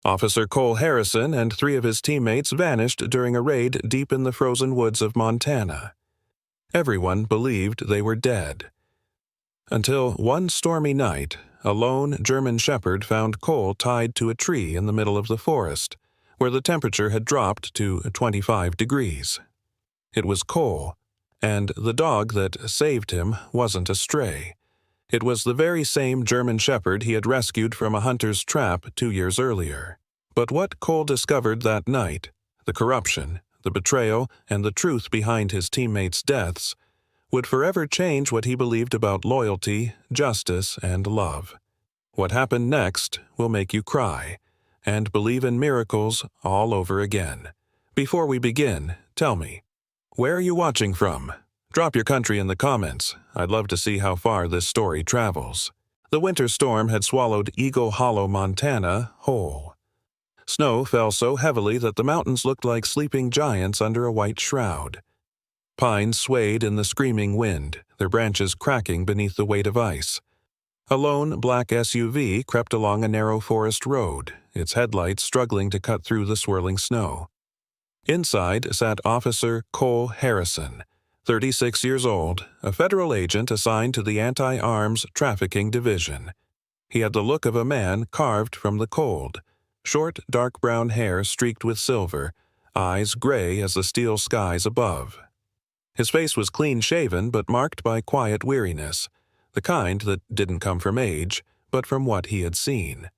Officer Cole Harrison and 3 of his teammates vanished during a raid deep in the frozen woods of Montana. Everyone believed they were dead. Until one stormy night, a lone German shepherd found Cole tied to a tree in the middle of the forest, where the temperature had dropped to 25 degrees. It was Cole, and the dog that saved him wasn't a stray. It was the very same German shepherd he had rescued from a hunter's trap 2 years earlier. But what Cole discovered that night, the corruption, the betrayal, and the truth behind his teammates' deaths, would forever change what he believed about loyalty, justice, and love. What happened next will make you cry and believe in miracles all over again. Before we begin, tell me, where are you watching from? Drop your country in the comments. I'd love to see how far this story travels. The winter storm had swallowed Eagle Hollow, Montana, whole. Snow fell so heavily that the mountains looked like sleeping giants under a white shroud. Pines swayed in the screaming wind, their branches cracking beneath the weight of ice. A lone black SUV crept along a narrow forest road, its headlights struggling to cut through the swirling snow. Inside sat Officer Cole Harrison, 36 years old, a federal agent assigned to the Anti-Arms Trafficking Division. He had the look of a man carved from the cold, short, dark brown hair streaked with silver, eyes gray as the steel skies above. His face was clean-shaven but marked by quiet weariness, the kind that didn't come from age, but from what he had seen.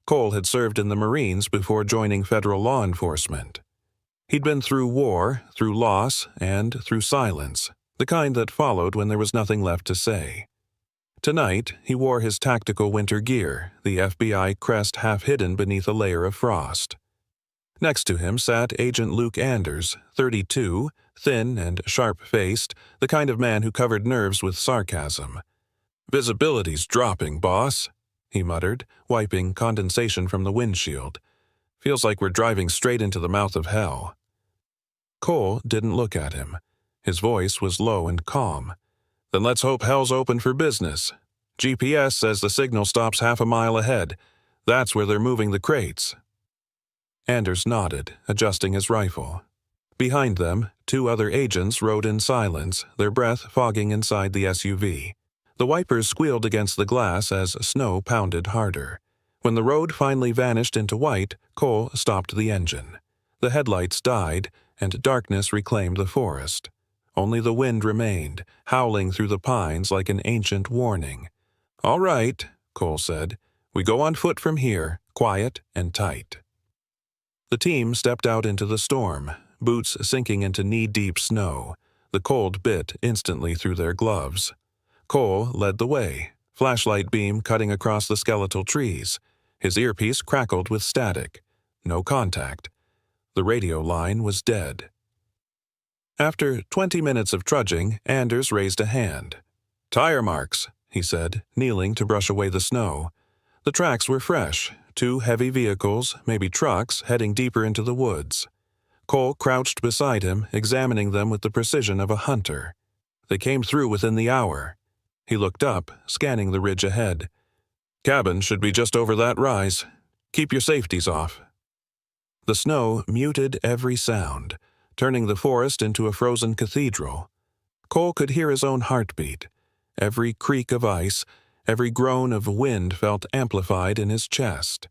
Cole had served in the Marines before joining federal law enforcement. He'd been through war, through loss, and through silence, the kind that followed when there was nothing left to say. Tonight, he wore his tactical winter gear, the FBI crest half hidden beneath a layer of frost. Next to him sat Agent Luke Anders, 32, thin and sharp-faced, the kind of man who covered nerves with sarcasm. "Visibility's dropping, boss," he muttered, wiping condensation from the windshield. "Feels like we're driving straight into the mouth of hell." Cole didn't look at him. His voice was low and calm. "Then let's hope hell's open for business. GPS says the signal stops half a mile ahead. That's where they're moving the crates." Anders nodded, adjusting his rifle. Behind them, 2 other agents rode in silence, their breath fogging inside the SUV. The wipers squealed against the glass as snow pounded harder. When the road finally vanished into white, Cole stopped the engine. The headlights died, and darkness reclaimed the forest. Only the wind remained, howling through the pines like an ancient warning. "All right," Cole said. "We go on foot from here, quiet and tight." The team stepped out into the storm, boots sinking into knee-deep snow. The cold bit instantly through their gloves. Cole led the way, flashlight beam cutting across the skeletal trees. His earpiece crackled with static. No contact. The radio line was dead. After 20 minutes of trudging, Anders raised a hand. "Tire marks," he said, kneeling to brush away the snow. The tracks were fresh, 2 heavy vehicles, maybe trucks, heading deeper into the woods. Cole crouched beside him, examining them with the precision of a hunter. They came through within the hour. He looked up, scanning the ridge ahead. "Cabin should be just over that rise. Keep your safeties off." The snow muted every sound, turning the forest into a frozen cathedral. Cole could hear his own heartbeat. Every creak of ice, every groan of wind felt amplified in his chest.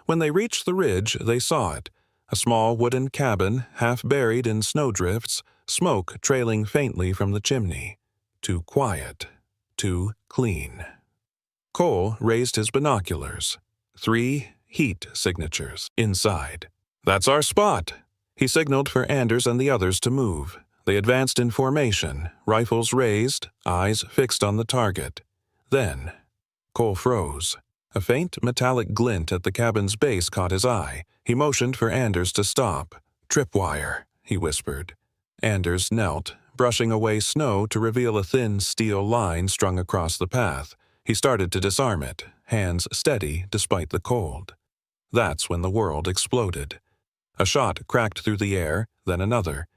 When they reached the ridge, they saw it, a small wooden cabin half buried in snowdrifts, smoke trailing faintly from the chimney. Too quiet, too clean. Cole raised his binoculars. 3 heat signatures inside. "That's our spot." He signaled for Anders and the others to move. They advanced in formation, rifles raised, eyes fixed on the target. Then, Cole froze. A faint metallic glint at the cabin's base caught his eye. He motioned for Anders to stop. "Tripwire," he whispered. Anders knelt, brushing away snow to reveal a thin steel line strung across the path. He started to disarm it, hands steady despite the cold. That's when the world exploded. A shot cracked through the air, then another.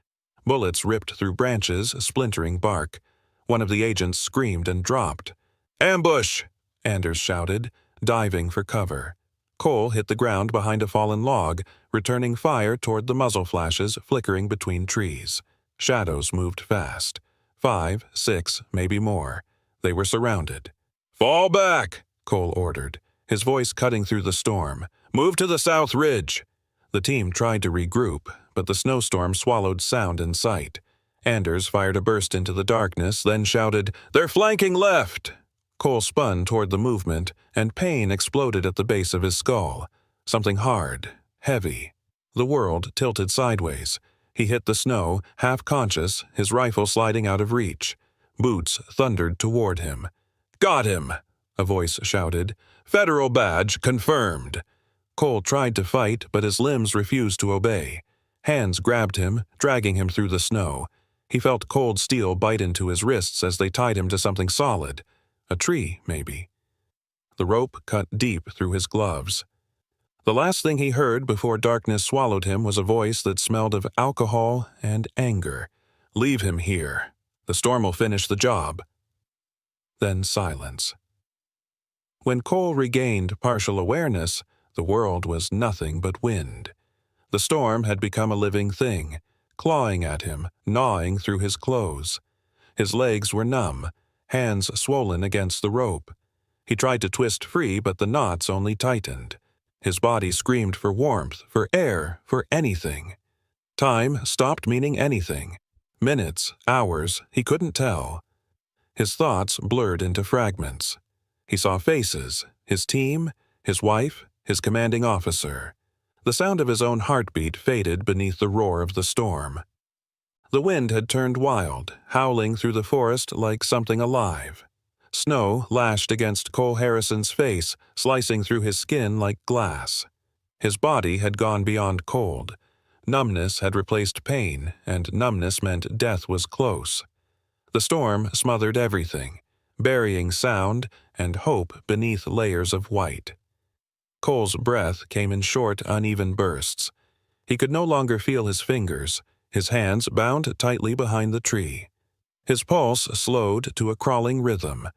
Bullets ripped through branches, splintering bark. One of the agents screamed and dropped. "Ambush!" Anders shouted, diving for cover. Cole hit the ground behind a fallen log, returning fire toward the muzzle flashes flickering between trees. Shadows moved fast. 5, 6, maybe more. They were surrounded. "Fall back!" Cole ordered, his voice cutting through the storm. "Move to the south ridge!" The team tried to regroup, but the snowstorm swallowed sound and sight. Anders fired a burst into the darkness, then shouted, "They're flanking left!" Cole spun toward the movement, and pain exploded at the base of his skull. Something hard, heavy. The world tilted sideways. He hit the snow, half-conscious, his rifle sliding out of reach. Boots thundered toward him. "Got him!" a voice shouted. "Federal badge confirmed!" Cole tried to fight, but his limbs refused to obey. Hands grabbed him, dragging him through the snow. He felt cold steel bite into his wrists as they tied him to something solid. A tree, maybe. The rope cut deep through his gloves. The last thing he heard before darkness swallowed him was a voice that smelled of alcohol and anger. "Leave him here. The storm will finish the job." Then silence. When Cole regained partial awareness, the world was nothing but wind. The storm had become a living thing, clawing at him, gnawing through his clothes. His legs were numb, hands swollen against the rope. He tried to twist free, but the knots only tightened. His body screamed for warmth, for air, for anything. Time stopped meaning anything. Minutes, hours, he couldn't tell. His thoughts blurred into fragments. He saw faces, his team, his wife, his commanding officer. The sound of his own heartbeat faded beneath the roar of the storm. The wind had turned wild, howling through the forest like something alive. Snow lashed against Cole Harrison's face, slicing through his skin like glass. His body had gone beyond cold. Numbness had replaced pain, and numbness meant death was close. The storm smothered everything, burying sound and hope beneath layers of white. Cole's breath came in short, uneven bursts. He could no longer feel his fingers, his hands bound tightly behind the tree. His pulse slowed to a crawling rhythm.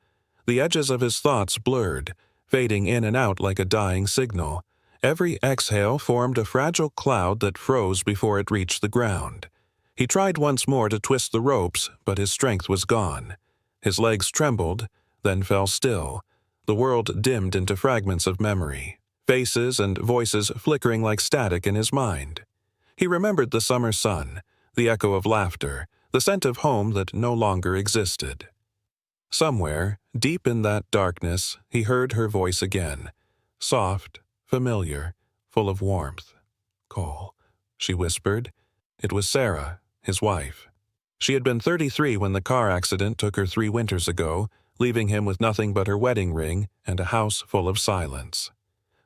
The edges of his thoughts blurred, fading in and out like a dying signal. Every exhale formed a fragile cloud that froze before it reached the ground. He tried once more to twist the ropes, but his strength was gone. His legs trembled, then fell still. The world dimmed into fragments of memory, faces and voices flickering like static in his mind. He remembered the summer sun, the echo of laughter, the scent of home that no longer existed. Somewhere, deep in that darkness, he heard her voice again, soft, familiar, full of warmth. "Cole," she whispered. It was Sarah, his wife. She had been 33 when the car accident took her 3 winters ago, leaving him with nothing but her wedding ring and a house full of silence.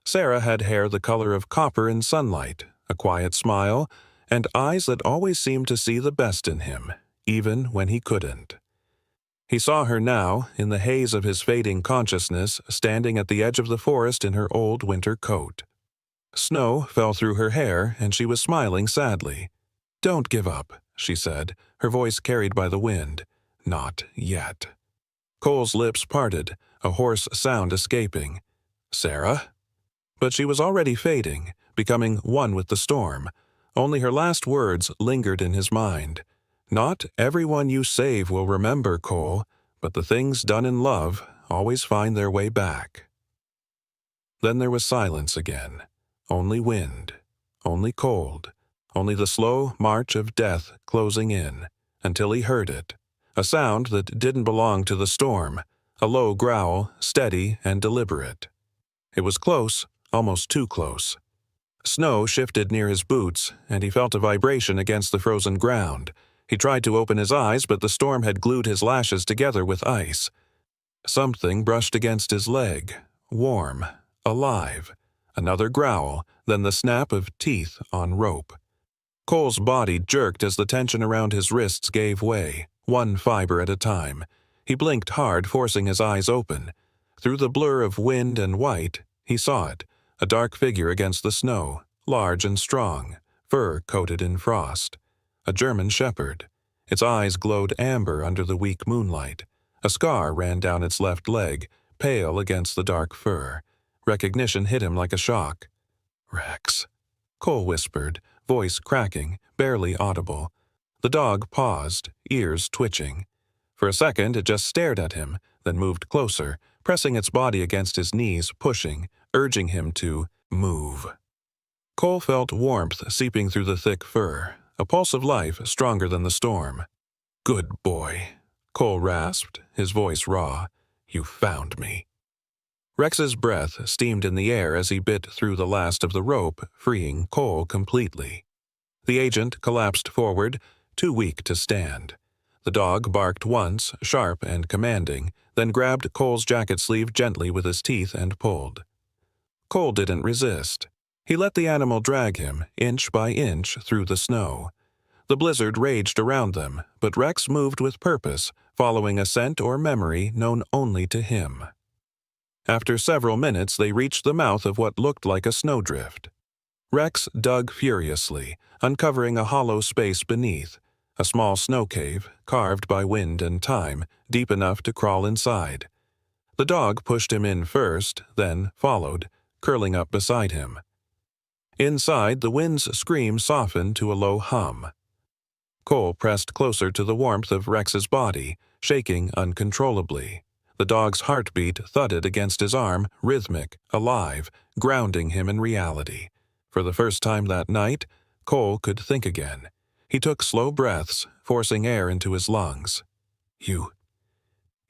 Sarah had hair the color of copper in sunlight, a quiet smile, and eyes that always seemed to see the best in him, even when he couldn't. He saw her now, in the haze of his fading consciousness, standing at the edge of the forest in her old winter coat. Snow fell through her hair, and she was smiling sadly. "Don't give up," she said, her voice carried by the wind. "Not yet." Cole's lips parted, a hoarse sound escaping. "Sarah?" But she was already fading, becoming one with the storm. Only her last words lingered in his mind. "Not everyone you save will remember, Cole, but the things done in love always find their way back." Then there was silence again. Only wind, only cold, only the slow march of death closing in, until he heard it. A sound that didn't belong to the storm, a low growl, steady and deliberate. It was close, almost too close. Snow shifted near his boots, and he felt a vibration against the frozen ground. He tried to open his eyes, but the storm had glued his lashes together with ice. Something brushed against his leg, warm, alive. Another growl, then the snap of teeth on rope. Cole's body jerked as the tension around his wrists gave way, one fiber at a time. He blinked hard, forcing his eyes open. Through the blur of wind and white, he saw it, a dark figure against the snow, large and strong, fur coated in frost. A German shepherd. Its eyes glowed amber under the weak moonlight. A scar ran down its left leg, pale against the dark fur. Recognition hit him like a shock. "Rex," Cole whispered, voice cracking, barely audible. The dog paused, ears twitching. For a second it just stared at him, then moved closer, pressing its body against his knees, pushing, urging him to move. Cole felt warmth seeping through the thick fur, a pulse of life stronger than the storm. "Good boy," Cole rasped, his voice raw. "You found me." Rex's breath steamed in the air as he bit through the last of the rope, freeing Cole completely. The agent collapsed forward, too weak to stand. The dog barked once, sharp and commanding, then grabbed Cole's jacket sleeve gently with his teeth and pulled. Cole didn't resist. He let the animal drag him, inch by inch, through the snow. The blizzard raged around them, but Rex moved with purpose, following a scent or memory known only to him. After several minutes, they reached the mouth of what looked like a snowdrift. Rex dug furiously, uncovering a hollow space beneath, a small snow cave, carved by wind and time, deep enough to crawl inside. The dog pushed him in first, then followed, curling up beside him. Inside, the wind's scream softened to a low hum. Cole pressed closer to the warmth of Rex's body, shaking uncontrollably. The dog's heartbeat thudded against his arm, rhythmic, alive, grounding him in reality. For the first time that night, Cole could think again. He took slow breaths, forcing air into his lungs. You're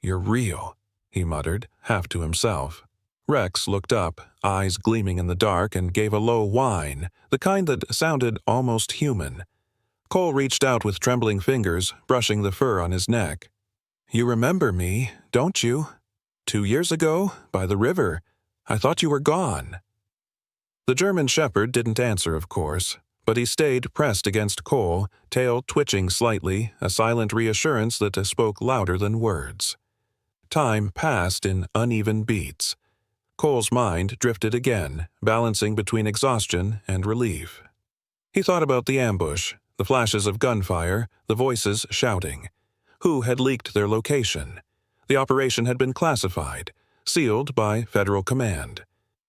real," he muttered, half to himself. Rex looked up, eyes gleaming in the dark, and gave a low whine, the kind that sounded almost human. Cole reached out with trembling fingers, brushing the fur on his neck. "You remember me, don't you? 2 years ago, by the river. I thought you were gone." The German shepherd didn't answer, of course, but he stayed pressed against Cole, tail twitching slightly, a silent reassurance that spoke louder than words. Time passed in uneven beats. Cole's mind drifted again, balancing between exhaustion and relief. He thought about the ambush, the flashes of gunfire, the voices shouting. Who had leaked their location? The operation had been classified, sealed by federal command.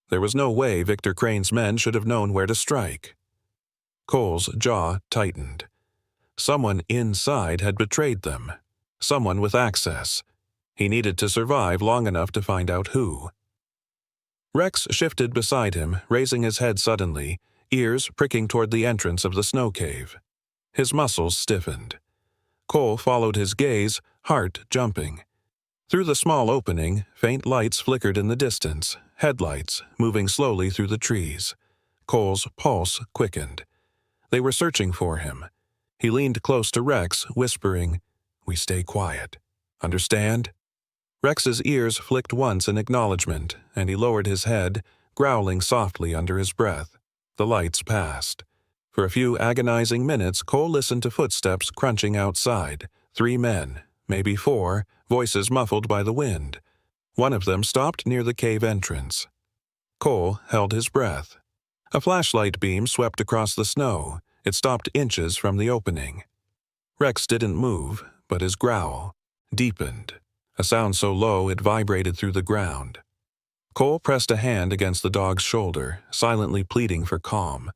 There was no way Victor Crane's men should have known where to strike. Cole's jaw tightened. Someone inside had betrayed them. Someone with access. He needed to survive long enough to find out who. Rex shifted beside him, raising his head suddenly, ears pricking toward the entrance of the snow cave. His muscles stiffened. Cole followed his gaze, heart jumping. Through the small opening, faint lights flickered in the distance, headlights moving slowly through the trees. Cole's pulse quickened. They were searching for him. He leaned close to Rex, whispering, "We stay quiet. Understand?" Rex's ears flicked once in acknowledgement, and he lowered his head, growling softly under his breath. The lights passed. For a few agonizing minutes, Cole listened to footsteps crunching outside. 3 men, maybe 4, voices muffled by the wind. One of them stopped near the cave entrance. Cole held his breath. A flashlight beam swept across the snow. It stopped inches from the opening. Rex didn't move, but his growl deepened, a sound so low it vibrated through the ground. Cole pressed a hand against the dog's shoulder, silently pleading for calm.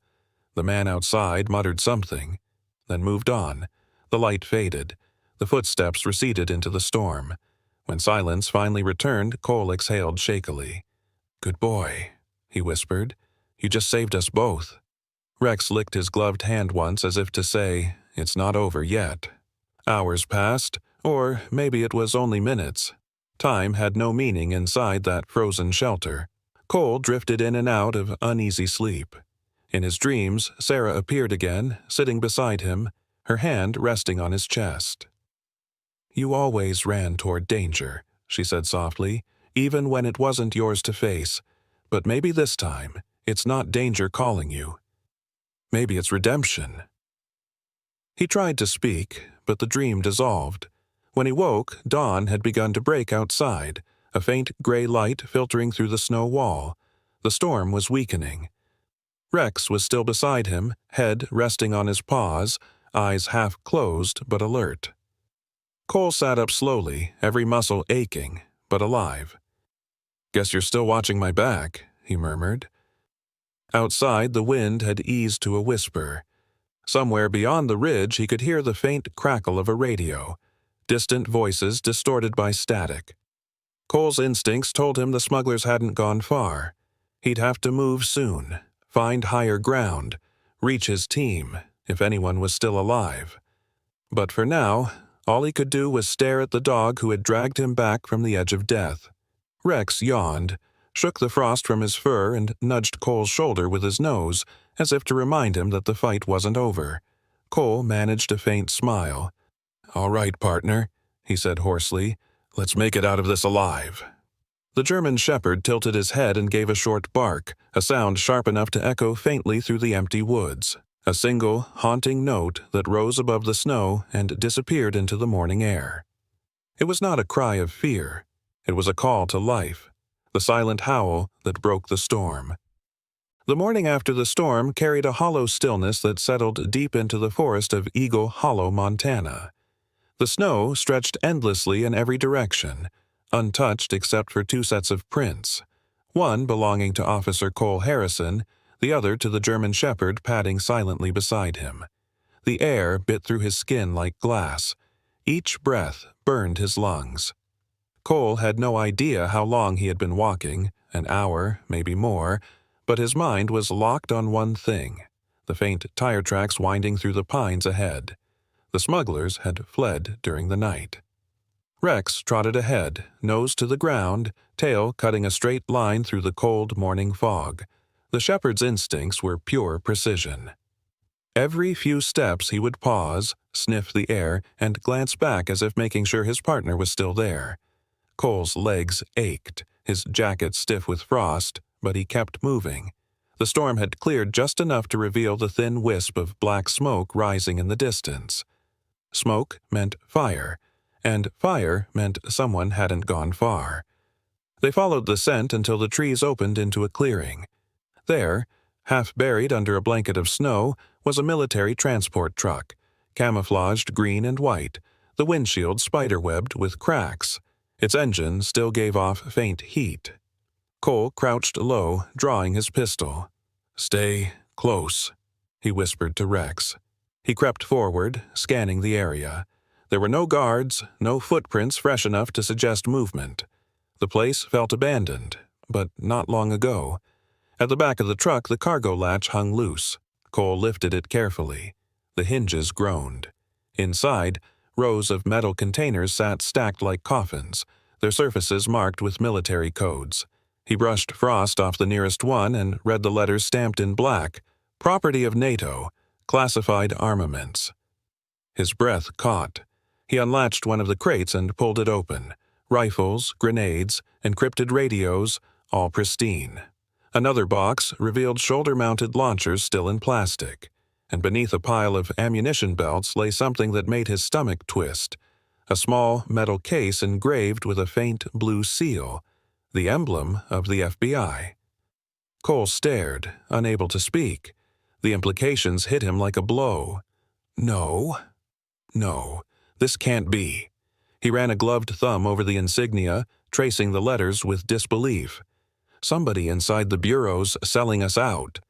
The man outside muttered something, then moved on. The light faded. The footsteps receded into the storm. When silence finally returned, Cole exhaled shakily. "Good boy," he whispered. "You just saved us both." Rex licked his gloved hand once as if to say, "It's not over yet." Hours passed, or maybe it was only minutes. Time had no meaning inside that frozen shelter. Cole drifted in and out of uneasy sleep. In his dreams, Sarah appeared again, sitting beside him, her hand resting on his chest. "You always ran toward danger," she said softly, "even when it wasn't yours to face. But maybe this time, it's not danger calling you. Maybe it's redemption." He tried to speak, but the dream dissolved. When he woke, dawn had begun to break outside, a faint gray light filtering through the snow wall. The storm was weakening. Rex was still beside him, head resting on his paws, eyes half closed but alert. Cole sat up slowly, every muscle aching, but alive. "Guess you're still watching my back," he murmured. Outside, the wind had eased to a whisper. Somewhere beyond the ridge, he could hear the faint crackle of a radio, distant voices distorted by static. Cole's instincts told him the smugglers hadn't gone far. He'd have to move soon, find higher ground, reach his team, if anyone was still alive. But for now, all he could do was stare at the dog who had dragged him back from the edge of death. Rex yawned, shook the frost from his fur, and nudged Cole's shoulder with his nose, as if to remind him that the fight wasn't over. Cole managed a faint smile. "All right, partner," he said hoarsely. "Let's make it out of this alive." The German shepherd tilted his head and gave a short bark, a sound sharp enough to echo faintly through the empty woods, a single, haunting note that rose above the snow and disappeared into the morning air. It was not a cry of fear. It was a call to life, the silent howl that broke the storm. The morning after the storm carried a hollow stillness that settled deep into the forest of Eagle Hollow, Montana. The snow stretched endlessly in every direction, untouched except for two sets of prints, one belonging to Officer Cole Harrison, the other to the German shepherd padding silently beside him. The air bit through his skin like glass. Each breath burned his lungs. Cole had no idea how long he had been walking, an hour, maybe more, but his mind was locked on one thing, the faint tire tracks winding through the pines ahead. The smugglers had fled during the night. Rex trotted ahead, nose to the ground, tail cutting a straight line through the cold morning fog. The shepherd's instincts were pure precision. Every few steps he would pause, sniff the air, and glance back as if making sure his partner was still there. Cole's legs ached, his jacket stiff with frost, but he kept moving. The storm had cleared just enough to reveal the thin wisp of black smoke rising in the distance. Smoke meant fire, and fire meant someone hadn't gone far. They followed the scent until the trees opened into a clearing. There, half buried under a blanket of snow, was a military transport truck, camouflaged green and white, the windshield spiderwebbed with cracks. Its engine still gave off faint heat. Cole crouched low, drawing his pistol. "Stay close," he whispered to Rex. He crept forward, scanning the area. There were no guards, no footprints fresh enough to suggest movement. The place felt abandoned, but not long ago. At the back of the truck, the cargo latch hung loose. Cole lifted it carefully. The hinges groaned. Inside, rows of metal containers sat stacked like coffins, their surfaces marked with military codes. He brushed frost off the nearest one and read the letters stamped in black, "Property of NATO, classified armaments." His breath caught. He unlatched one of the crates and pulled it open. Rifles, grenades, encrypted radios, all pristine. Another box revealed shoulder-mounted launchers still in plastic, and beneath a pile of ammunition belts lay something that made his stomach twist, a small metal case engraved with a faint blue seal, the emblem of the FBI. Cole stared, unable to speak. The implications hit him like a blow. No, this can't be. He ran a gloved thumb over the insignia, tracing the letters with disbelief. Somebody inside the bureau's selling us out.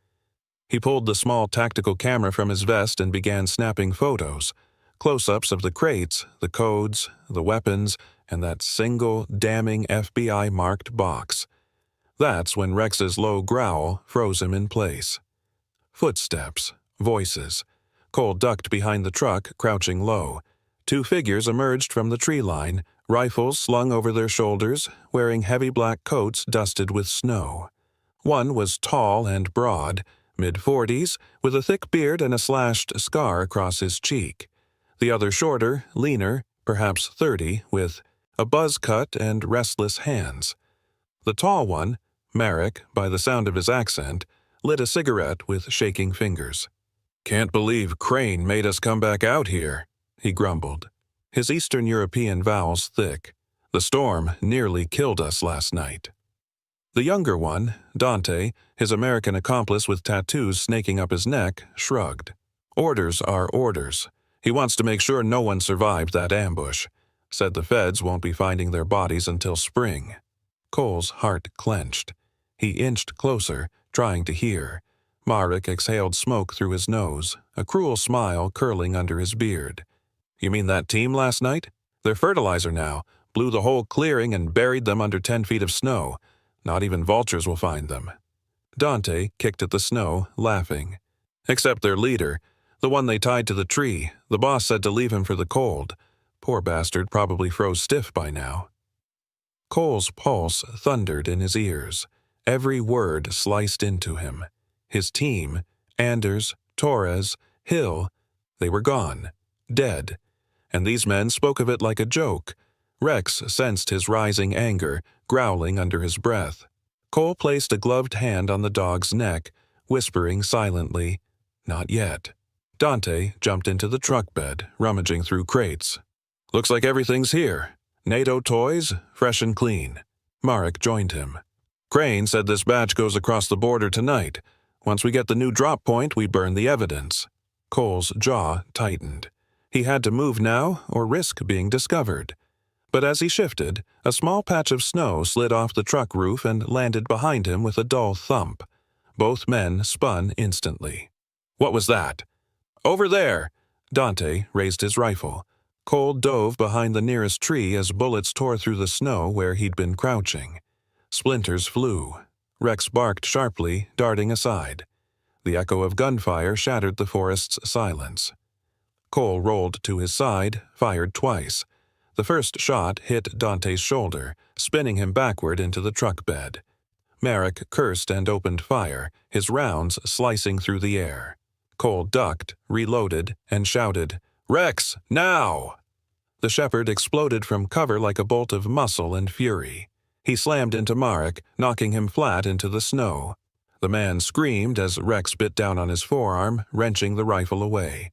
He pulled the small tactical camera from his vest and began snapping photos, close-ups of the crates, the codes, the weapons, and that single, damning FBI-marked box. That's when Rex's low growl froze him in place. Footsteps, voices. Cole ducked behind the truck, crouching low. Two figures emerged from the tree line, rifles slung over their shoulders, wearing heavy black coats dusted with snow. One was tall and broad, mid-40s, with a thick beard and a slashed scar across his cheek. The other shorter, leaner, perhaps 30, with a buzz cut and restless hands. The tall one, Merrick, by the sound of his accent, lit a cigarette with shaking fingers. "Can't believe Crane made us come back out here," he grumbled, his Eastern European vowels thick. "The storm nearly killed us last night." The younger one, Dante, his American accomplice with tattoos snaking up his neck, shrugged. "Orders are orders. He wants to make sure no one survived that ambush. Said the feds won't be finding their bodies until spring." Cole's heart clenched. He inched closer, trying to hear. Marek exhaled smoke through his nose, a cruel smile curling under his beard. "You mean that team last night? They're fertilizer now. Blew the whole clearing and buried them under 10 feet of snow. Not even vultures will find them." Dante kicked at the snow, laughing. "Except their leader, the one they tied to the tree. The boss said to leave him for the cold. Poor bastard probably froze stiff by now." Cole's pulse thundered in his ears. Every word sliced into him. His team, Anders, Torres, Hill, they were gone, dead. And these men spoke of it like a joke. Rex sensed his rising anger, growling under his breath. Cole placed a gloved hand on the dog's neck, whispering silently, "Not yet." Dante jumped into the truck bed, rummaging through crates. "Looks like everything's here. NATO toys, fresh and clean." Marek joined him. "Crane said this batch goes across the border tonight. Once we get the new drop point, we burn the evidence." Cole's jaw tightened. He had to move now or risk being discovered. But as he shifted, a small patch of snow slid off the truck roof and landed behind him with a dull thump. Both men spun instantly. "What was that?" "Over there!" Dante raised his rifle. Cole dove behind the nearest tree as bullets tore through the snow where he'd been crouching. Splinters flew. Rex barked sharply, darting aside. The echo of gunfire shattered the forest's silence. Cole rolled to his side, fired twice. The first shot hit Dante's shoulder, spinning him backward into the truck bed. Marek cursed and opened fire, his rounds slicing through the air. Cole ducked, reloaded, and shouted, "Rex, now!" The shepherd exploded from cover like a bolt of muscle and fury. He slammed into Marek, knocking him flat into the snow. The man screamed as Rex bit down on his forearm, wrenching the rifle away.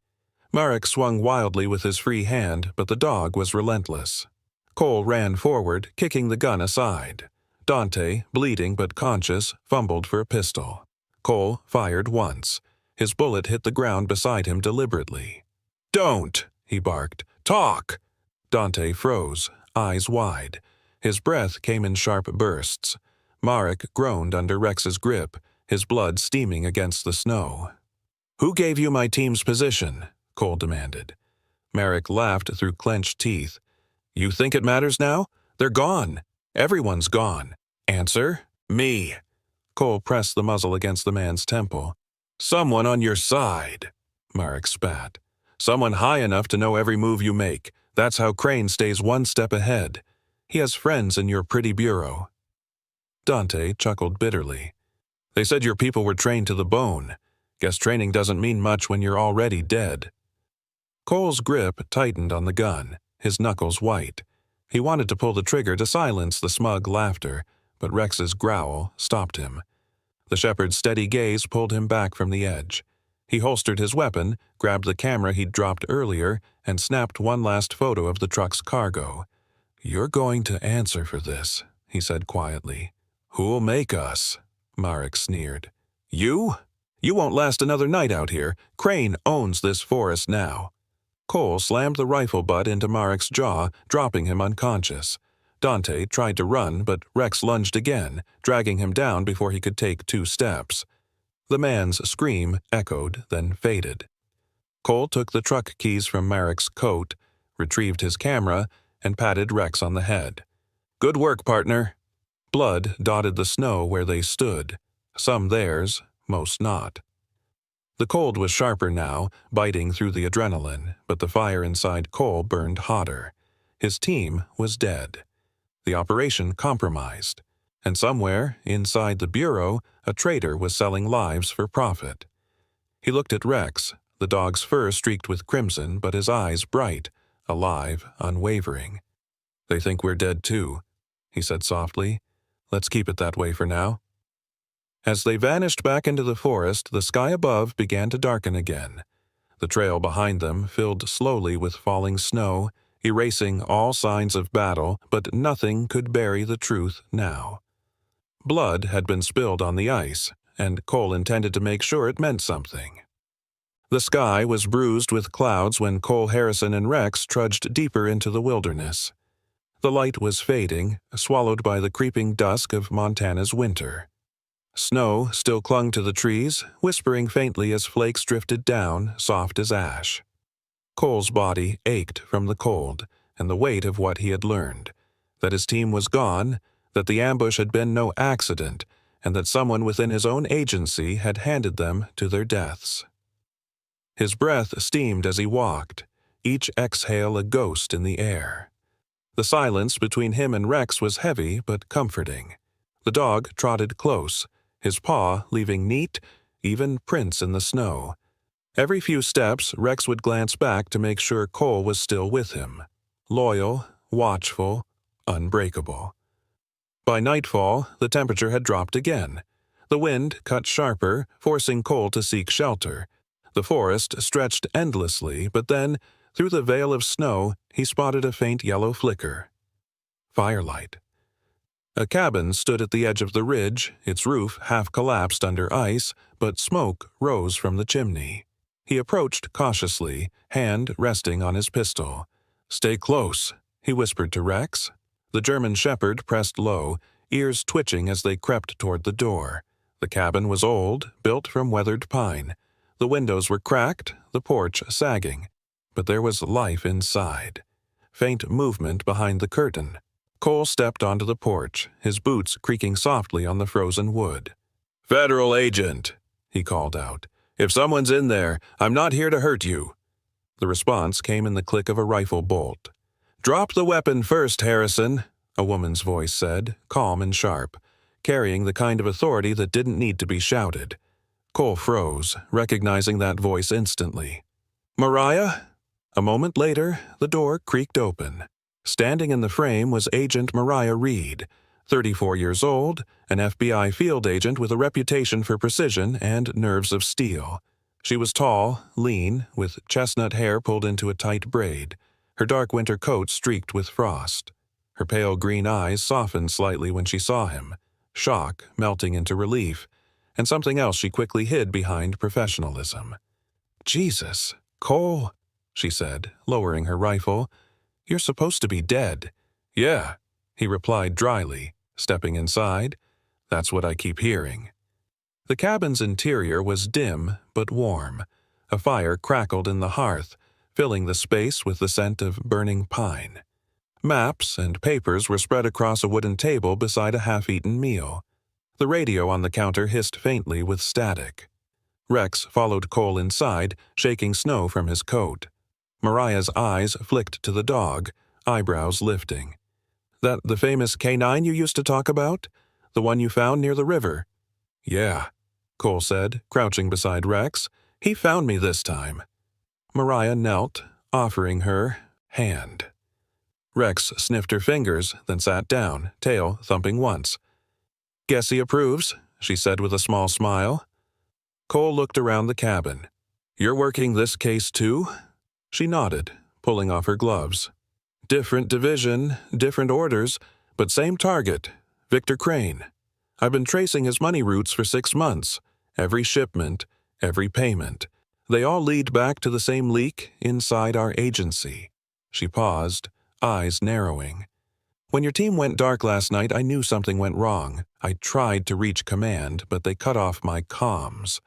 Marek swung wildly with his free hand, but the dog was relentless. Cole ran forward, kicking the gun aside. Dante, bleeding but conscious, fumbled for a pistol. Cole fired once. His bullet hit the ground beside him deliberately. "Don't!" he barked. "Talk!" Dante froze, eyes wide. His breath came in sharp bursts. Marek groaned under Rex's grip, his blood steaming against the snow. "Who gave you my team's position?" Cole demanded. Marek laughed through clenched teeth. "You think it matters now? They're gone. Everyone's gone. Answer, me." Cole pressed the muzzle against the man's temple. "Someone on your side," Marek spat. "Someone high enough to know every move you make. That's how Crane stays one step ahead. He has friends in your pretty bureau." Dante chuckled bitterly. "They said your people were trained to the bone. Guess training doesn't mean much when you're already dead." Cole's grip tightened on the gun, his knuckles white. He wanted to pull the trigger to silence the smug laughter, but Rex's growl stopped him. The shepherd's steady gaze pulled him back from the edge. He holstered his weapon, grabbed the camera he'd dropped earlier, and snapped one last photo of the truck's cargo. "You're going to answer for this," he said quietly. "Who'll make us?" Marek sneered. "You? You won't last another night out here. Crane owns this forest now." Cole slammed the rifle butt into Marek's jaw, dropping him unconscious. Dante tried to run, but Rex lunged again, dragging him down before he could take 2 steps. The man's scream echoed, then faded. Cole took the truck keys from Marek's coat, retrieved his camera, and patted Rex on the head. "Good work, partner." Blood dotted the snow where they stood, some theirs, most not. The cold was sharper now, biting through the adrenaline, but the fire inside Cole burned hotter. His team was dead. The operation compromised. And somewhere, inside the bureau, a trader was selling lives for profit. He looked at Rex, the dog's fur streaked with crimson, but his eyes bright, alive, unwavering. "They think we're dead too," he said softly. "Let's keep it that way for now." As they vanished back into the forest, the sky above began to darken again. The trail behind them filled slowly with falling snow, erasing all signs of battle, but nothing could bury the truth now. Blood had been spilled on the ice, and Cole intended to make sure it meant something. The sky was bruised with clouds when Cole, Harrison, and Rex trudged deeper into the wilderness. The light was fading, swallowed by the creeping dusk of Montana's winter. Snow still clung to the trees, whispering faintly as flakes drifted down, soft as ash. Cole's body ached from the cold and the weight of what he had learned, that his team was gone, that the ambush had been no accident, and that someone within his own agency had handed them to their deaths. His breath steamed as he walked, each exhale a ghost in the air. The silence between him and Rex was heavy but comforting. The dog trotted close, his paw leaving neat, even prints in the snow. Every few steps, Rex would glance back to make sure Cole was still with him. Loyal, watchful, unbreakable. By nightfall, the temperature had dropped again. The wind cut sharper, forcing Cole to seek shelter. The forest stretched endlessly, but then, through the veil of snow, he spotted a faint yellow flicker. Firelight. A cabin stood at the edge of the ridge, its roof half collapsed under ice, but smoke rose from the chimney. He approached cautiously, hand resting on his pistol. "Stay close," he whispered to Rex. The German shepherd pressed low, ears twitching as they crept toward the door. The cabin was old, built from weathered pine. The windows were cracked, the porch sagging. But there was life inside. Faint movement behind the curtain. Cole stepped onto the porch, his boots creaking softly on the frozen wood. "Federal agent," he called out. "If someone's in there, I'm not here to hurt you." The response came in the click of a rifle bolt. "Drop the weapon first, Harrison," a woman's voice said, calm and sharp, carrying the kind of authority that didn't need to be shouted. Cole froze, recognizing that voice instantly. "Mariah?" A moment later, the door creaked open. Standing in the frame was Agent Mariah Reed, 34 years old, an FBI field agent with a reputation for precision and nerves of steel. She was tall, lean, with chestnut hair pulled into a tight braid, her dark winter coat streaked with frost. Her pale green eyes softened slightly when she saw him, shock melting into relief, and something else she quickly hid behind professionalism. "Jesus, Cole," she said, lowering her rifle. "You're supposed to be dead." "Yeah," he replied dryly, stepping inside. "That's what I keep hearing." The cabin's interior was dim but warm. A fire crackled in the hearth, filling the space with the scent of burning pine. Maps and papers were spread across a wooden table beside a half-eaten meal. The radio on the counter hissed faintly with static. Rex followed Cole inside, shaking snow from his coat. Mariah's eyes flicked to the dog, eyebrows lifting. "That the famous canine you used to talk about? The one you found near the river?" "Yeah," Cole said, crouching beside Rex. "He found me this time." Mariah knelt, offering her hand. Rex sniffed her fingers, then sat down, tail thumping once. "Guess he approves," she said with a small smile. Cole looked around the cabin. "You're working this case too?" She nodded, pulling off her gloves. "Different division, different orders, but same target, Victor Crane. I've been tracing his money routes for 6 months. Every shipment, every payment. They all lead back to the same leak inside our agency." She paused, eyes narrowing. "When your team went dark last night, I knew something went wrong. I tried to reach command, but they cut off my comms."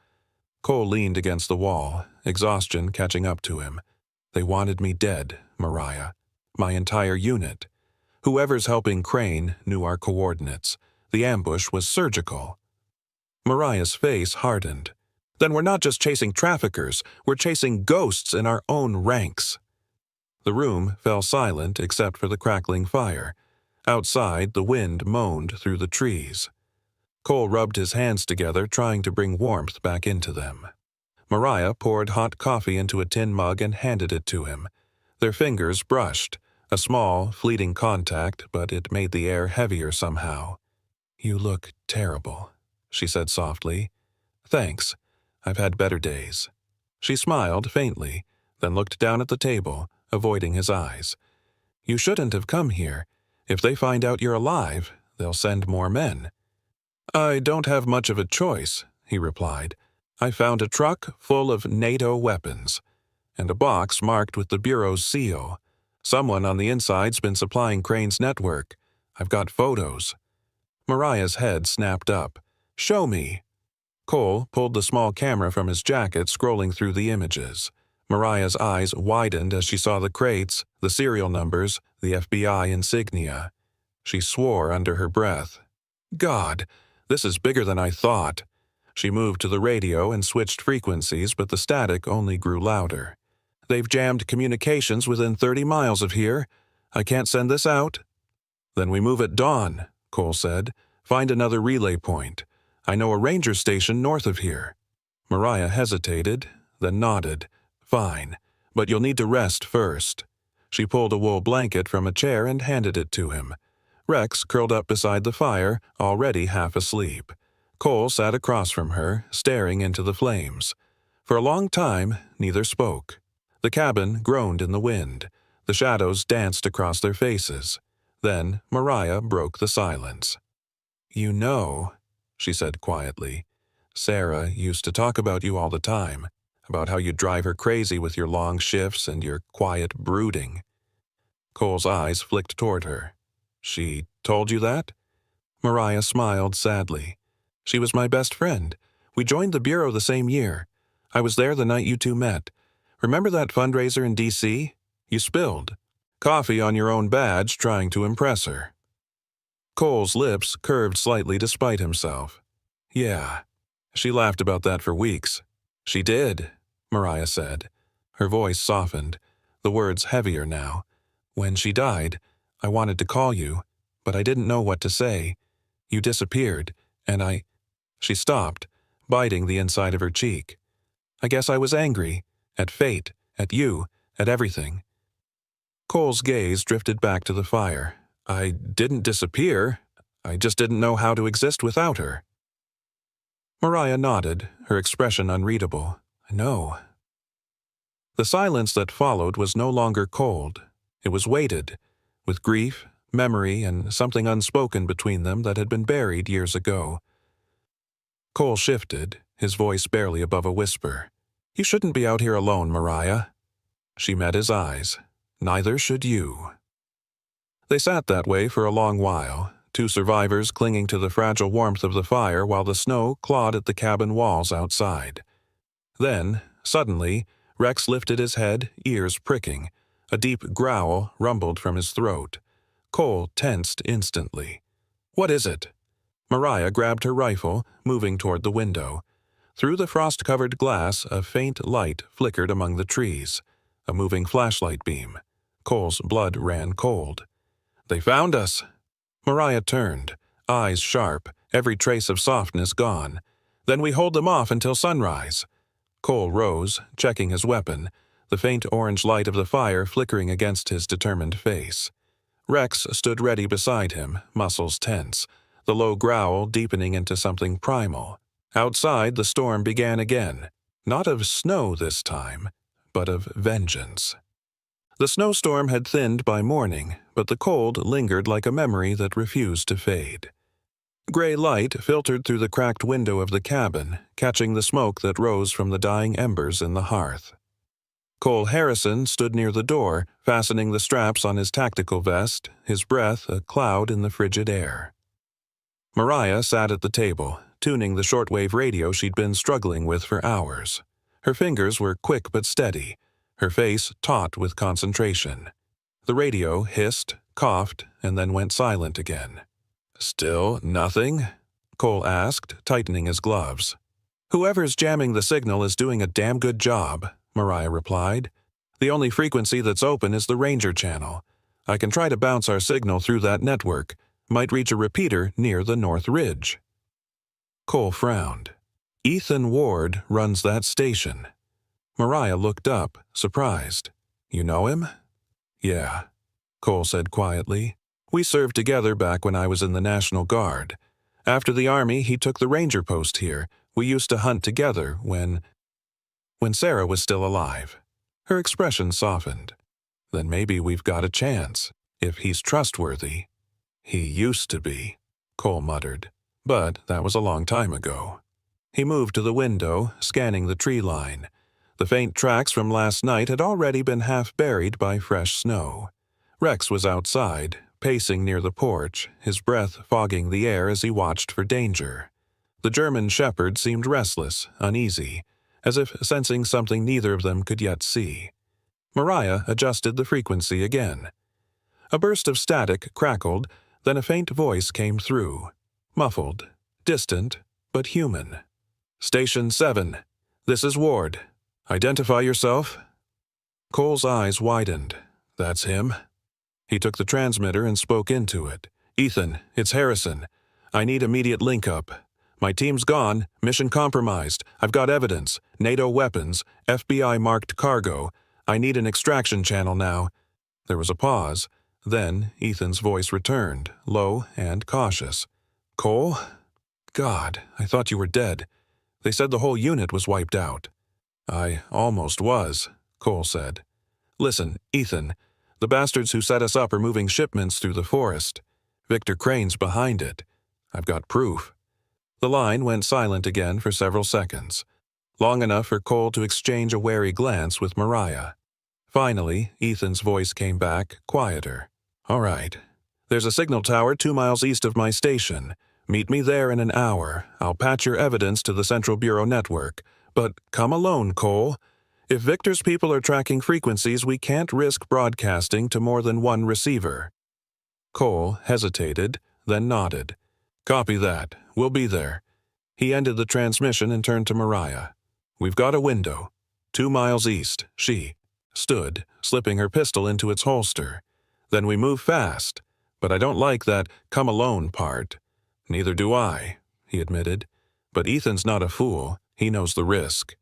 Cole leaned against the wall, exhaustion catching up to him. "They wanted me dead, Mariah. My entire unit. Whoever's helping Crane knew our coordinates. The ambush was surgical." Mariah's face hardened. "Then we're not just chasing traffickers, we're chasing ghosts in our own ranks." The room fell silent except for the crackling fire. Outside, the wind moaned through the trees. Cole rubbed his hands together, trying to bring warmth back into them. Mariah poured hot coffee into a tin mug and handed it to him. Their fingers brushed, a small, fleeting contact, but it made the air heavier somehow. "You look terrible," she said softly. "Thanks. I've had better days." She smiled faintly, then looked down at the table, avoiding his eyes. "You shouldn't have come here. If they find out you're alive, they'll send more men." "I don't have much of a choice," he replied. "I found a truck full of NATO weapons, and a box marked with the Bureau's seal. Someone on the inside's been supplying Crane's network. I've got photos." Mariah's head snapped up. Show me. Cole pulled the small camera from his jacket, scrolling through the images. Mariah's eyes widened as she saw the crates, the serial numbers, the FBI insignia. She swore under her breath. God, this is bigger than I thought. She moved to the radio and switched frequencies, but the static only grew louder. They've jammed communications within 30 miles of here. I can't send this out. Then we move at dawn, Cole said. Find another relay point. I know a ranger station north of here. Mariah hesitated, then nodded. Fine, but you'll need to rest first. She pulled a wool blanket from a chair and handed it to him. Rex curled up beside the fire, already half asleep. Cole sat across from her, staring into the flames. For a long time, neither spoke. The cabin groaned in the wind. The shadows danced across their faces. Then Mariah broke the silence. You know, she said quietly, Sarah used to talk about you all the time, about how you'd drive her crazy with your long shifts and your quiet brooding. Cole's eyes flicked toward her. She told you that? Mariah smiled sadly. She was my best friend. We joined the Bureau the same year. I was there the night you two met. Remember that fundraiser in D.C.? You spilled coffee on your own badge trying to impress her. Cole's lips curved slightly despite himself. Yeah. She laughed about that for weeks. She did, Mariah said. Her voice softened, the words heavier now. When she died, I wanted to call you, but I didn't know what to say. You disappeared, and She stopped, biting the inside of her cheek. I guess I was angry, at fate, at you, at everything. Cole's gaze drifted back to the fire. I didn't disappear. I just didn't know how to exist without her. Mariah nodded, her expression unreadable. I know. The silence that followed was no longer cold. It was weighted, with grief, memory, and something unspoken between them that had been buried years ago. Cole shifted, his voice barely above a whisper. You shouldn't be out here alone, Mariah. She met his eyes. Neither should you. They sat that way for a long while, two survivors clinging to the fragile warmth of the fire while the snow clawed at the cabin walls outside. Then, suddenly, Rex lifted his head, ears pricking. A deep growl rumbled from his throat. Cole tensed instantly. What is it? Mariah grabbed her rifle, moving toward the window. Through the frost-covered glass, a faint light flickered among the trees. A moving flashlight beam. Cole's blood ran cold. They found us. Mariah turned, eyes sharp, every trace of softness gone. Then we hold them off until sunrise. Cole rose, checking his weapon, the faint orange light of the fire flickering against his determined face. Rex stood ready beside him, muscles tense, the low growl deepening into something primal. Outside, the storm began again, not of snow this time, but of vengeance. The snowstorm had thinned by morning, but the cold lingered like a memory that refused to fade. Gray light filtered through the cracked window of the cabin, catching the smoke that rose from the dying embers in the hearth. Cole Harrison stood near the door, fastening the straps on his tactical vest, his breath a cloud in the frigid air. Mariah sat at the table, tuning the shortwave radio she'd been struggling with for hours. Her fingers were quick but steady, her face taut with concentration. The radio hissed, coughed, and then went silent again. Still nothing? Cole asked, tightening his gloves. Whoever's jamming the signal is doing a damn good job, Mariah replied. The only frequency that's open is the Ranger channel. I can try to bounce our signal through that network. Might reach a repeater near the North Ridge. Cole frowned. Ethan Ward runs that station. Mariah looked up, surprised. You know him? Yeah, Cole said quietly. We served together back when I was in the National Guard. After the Army, he took the ranger post here. We used to hunt together when Sarah was still alive. Her expression softened. Then maybe we've got a chance, if he's trustworthy. He used to be, Cole muttered, but that was a long time ago. He moved to the window, scanning the tree line. The faint tracks from last night had already been half buried by fresh snow. Rex was outside, pacing near the porch, his breath fogging the air as he watched for danger. The German shepherd seemed restless, uneasy, as if sensing something neither of them could yet see. Mariah adjusted the frequency again. A burst of static crackled, then a faint voice came through. Muffled, distant, but human. "Station 7. This is Ward. Identify yourself." Cole's eyes widened. "That's him." He took the transmitter and spoke into it. "Ethan, it's Harrison. I need immediate link-up. My team's gone, mission compromised. I've got evidence, NATO weapons, FBI-marked cargo. I need an extraction channel now." There was a pause. Then Ethan's voice returned, low and cautious. "Cole? God, I thought you were dead. They said the whole unit was wiped out." "I almost was," Cole said. "Listen, Ethan, the bastards who set us up are moving shipments through the forest. Victor Crane's behind it. I've got proof." The line went silent again for several seconds, long enough for Cole to exchange a wary glance with Mariah. Finally, Ethan's voice came back, quieter. "All right. There's a signal tower 2 miles east of my station. Meet me there in an hour. I'll patch your evidence to the Central Bureau network. But come alone, Cole. If Victor's people are tracking frequencies, we can't risk broadcasting to more than one receiver." Cole hesitated, then nodded. "Copy that. We'll be there." He ended the transmission and turned to Mariah. "We've got a window. 2 miles east." She stood, slipping her pistol into its holster. "Then we move fast. But I don't like that 'come alone' part." "Neither do I," he admitted. "But Ethan's not a fool. He knows the risk."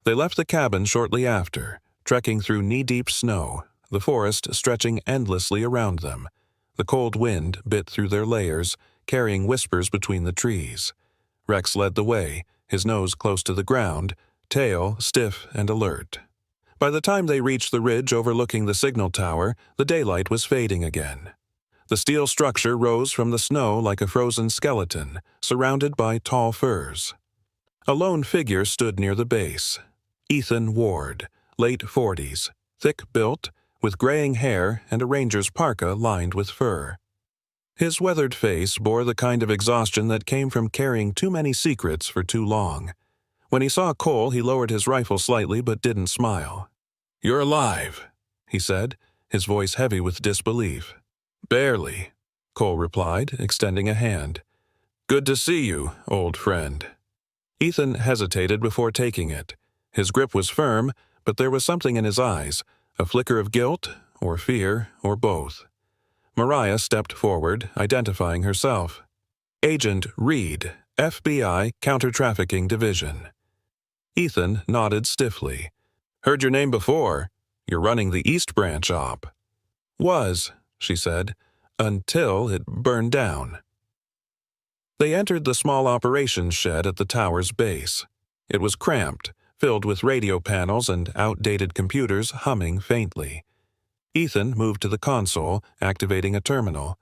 They left the cabin shortly after, trekking through knee-deep snow, the forest stretching endlessly around them. The cold wind bit through their layers, carrying whispers between the trees. Rex led the way, his nose close to the ground, tail stiff and alert. By the time they reached the ridge overlooking the signal tower, the daylight was fading again. The steel structure rose from the snow like a frozen skeleton, surrounded by tall firs. A lone figure stood near the base. Ethan Ward, late 40s, thick-built, with graying hair and a ranger's parka lined with fur. His weathered face bore the kind of exhaustion that came from carrying too many secrets for too long. When he saw Cole, he lowered his rifle slightly but didn't smile. "You're alive," he said, his voice heavy with disbelief. "Barely," Cole replied, extending a hand. "Good to see you, old friend." Ethan hesitated before taking it. His grip was firm, but there was something in his eyes, a flicker of guilt, or fear, or both. Mariah stepped forward, identifying herself. "Agent Reed, FBI Counter-Trafficking Division." Ethan nodded stiffly. "Heard your name before. You're running the East Branch op." "Was," she said, "until it burned down." They entered the small operations shed at the tower's base. It was cramped, filled with radio panels and outdated computers humming faintly. Ethan moved to the console, activating a terminal.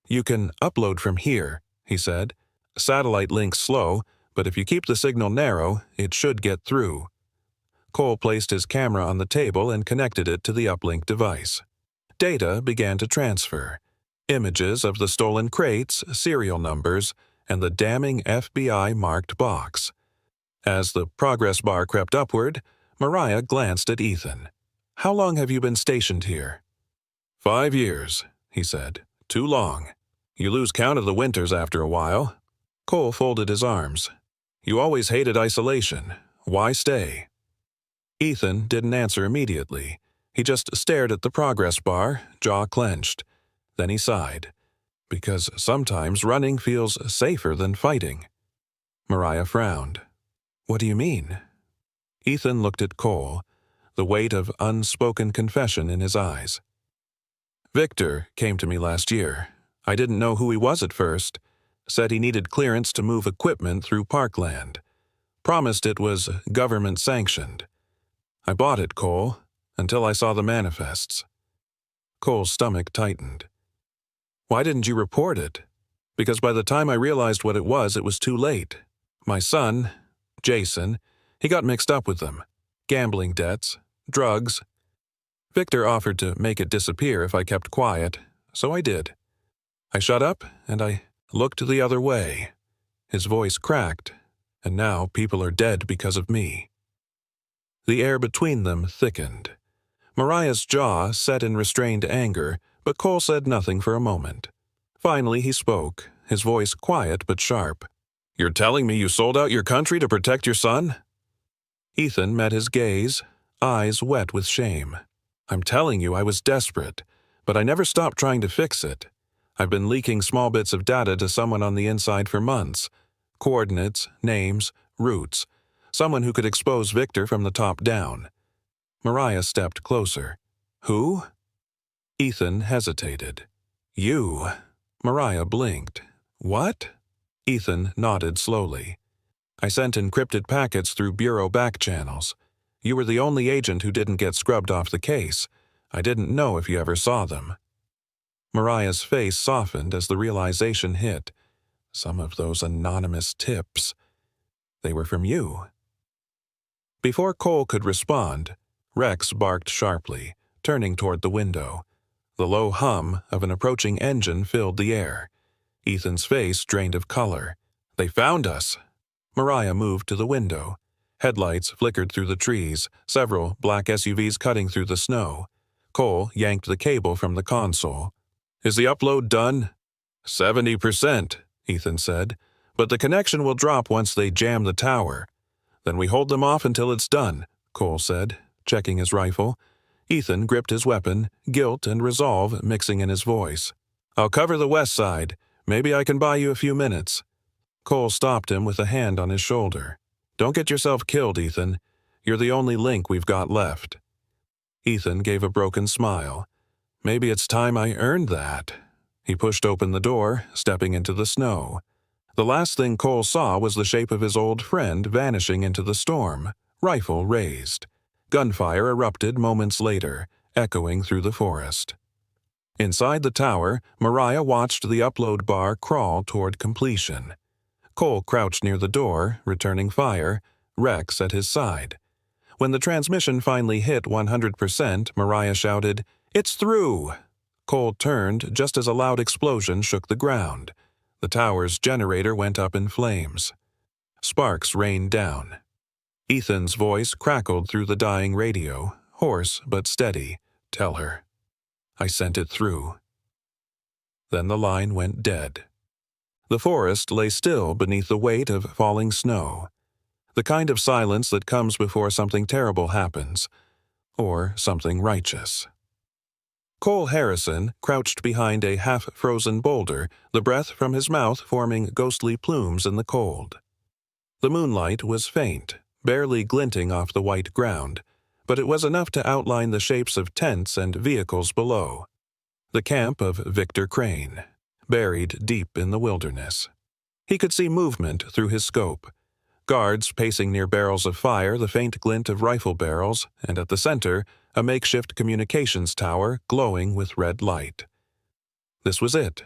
"You can upload from here," he said. "Satellite link's slow, but if you keep the signal narrow, it should get through." Cole placed his camera on the table and connected it to the uplink device. Data began to transfer. Images of the stolen crates, serial numbers, and the damning FBI-marked box. As the progress bar crept upward, Mariah glanced at Ethan. "How long have you been stationed here?" 5 years, he said. "Too long. You lose count of the winters after a while." Cole folded his arms. "You always hated isolation. Why stay?" Ethan didn't answer immediately. He just stared at the progress bar, jaw clenched. Then he sighed. "Because sometimes running feels safer than fighting." Mariah frowned. "What do you mean?" Ethan looked at Cole, the weight of unspoken confession in his eyes. "Victor came to me last year. I didn't know who he was at first. Said he needed clearance to move equipment through parkland. Promised it was government-sanctioned. I bought it, Cole, until I saw the manifests." Cole's stomach tightened. "Why didn't you report it?" "Because by the time I realized what it was too late. My son, Jason, he got mixed up with them. Gambling debts, drugs. Victor offered to make it disappear if I kept quiet, so I did. I shut up and I looked the other way." His voice cracked, And now people are dead because of me." The air between them thickened. Mariah's jaw set in restrained anger, but Cole said nothing for a moment. Finally he spoke, his voice quiet but sharp. "You're telling me you sold out your country to protect your son?" Ethan met his gaze, eyes wet with shame. "I'm telling you I was desperate, but I never stopped trying to fix it. I've been leaking small bits of data to someone on the inside for months. Coordinates, names, routes. Someone who could expose Victor from the top down." Mariah stepped closer. "Who?" Ethan hesitated. "You." Mariah blinked. "What?" Ethan nodded slowly. "I sent encrypted packets through bureau back channels. You were the only agent who didn't get scrubbed off the case. I didn't know if you ever saw them." Mariah's face softened as the realization hit. Some of those anonymous tips. They were from you. Before Cole could respond, Rex barked sharply, turning toward the window. The low hum of an approaching engine filled the air. Ethan's face drained of color. "They found us!" Mariah moved to the window. Headlights flickered through the trees, several black SUVs cutting through the snow. Cole yanked the cable from the console. "Is the upload done?" 70%, Ethan said, "but the connection will drop once they jam the tower." "Then we hold them off until it's done," Cole said, checking his rifle. Ethan gripped his weapon, guilt and resolve mixing in his voice. "I'll cover the west side. Maybe I can buy you a few minutes." Cole stopped him with a hand on his shoulder. "Don't get yourself killed, Ethan. You're the only link we've got left." Ethan gave a broken smile. "Maybe it's time I earned that." He pushed open the door, stepping into the snow. The last thing Cole saw was the shape of his old friend vanishing into the storm, rifle raised. Gunfire erupted moments later, echoing through the forest. Inside the tower, Mariah watched the upload bar crawl toward completion. Cole crouched near the door, returning fire, Rex at his side. When the transmission finally hit 100%, Mariah shouted, "It's through!" Cole turned just as a loud explosion shook the ground. The tower's generator went up in flames. Sparks rained down. Ethan's voice crackled through the dying radio, hoarse but steady. "Tell her. I sent it through." Then the line went dead. The forest lay still beneath the weight of falling snow. The kind of silence that comes before something terrible happens, or something righteous. Cole Harrison crouched behind a half-frozen boulder, the breath from his mouth forming ghostly plumes in the cold. The moonlight was faint, barely glinting off the white ground, but it was enough to outline the shapes of tents and vehicles below. The camp of Victor Crane, buried deep in the wilderness. He could see movement through his scope. Guards pacing near barrels of fire, the faint glint of rifle barrels, and at the center, a makeshift communications tower glowing with red light. This was it,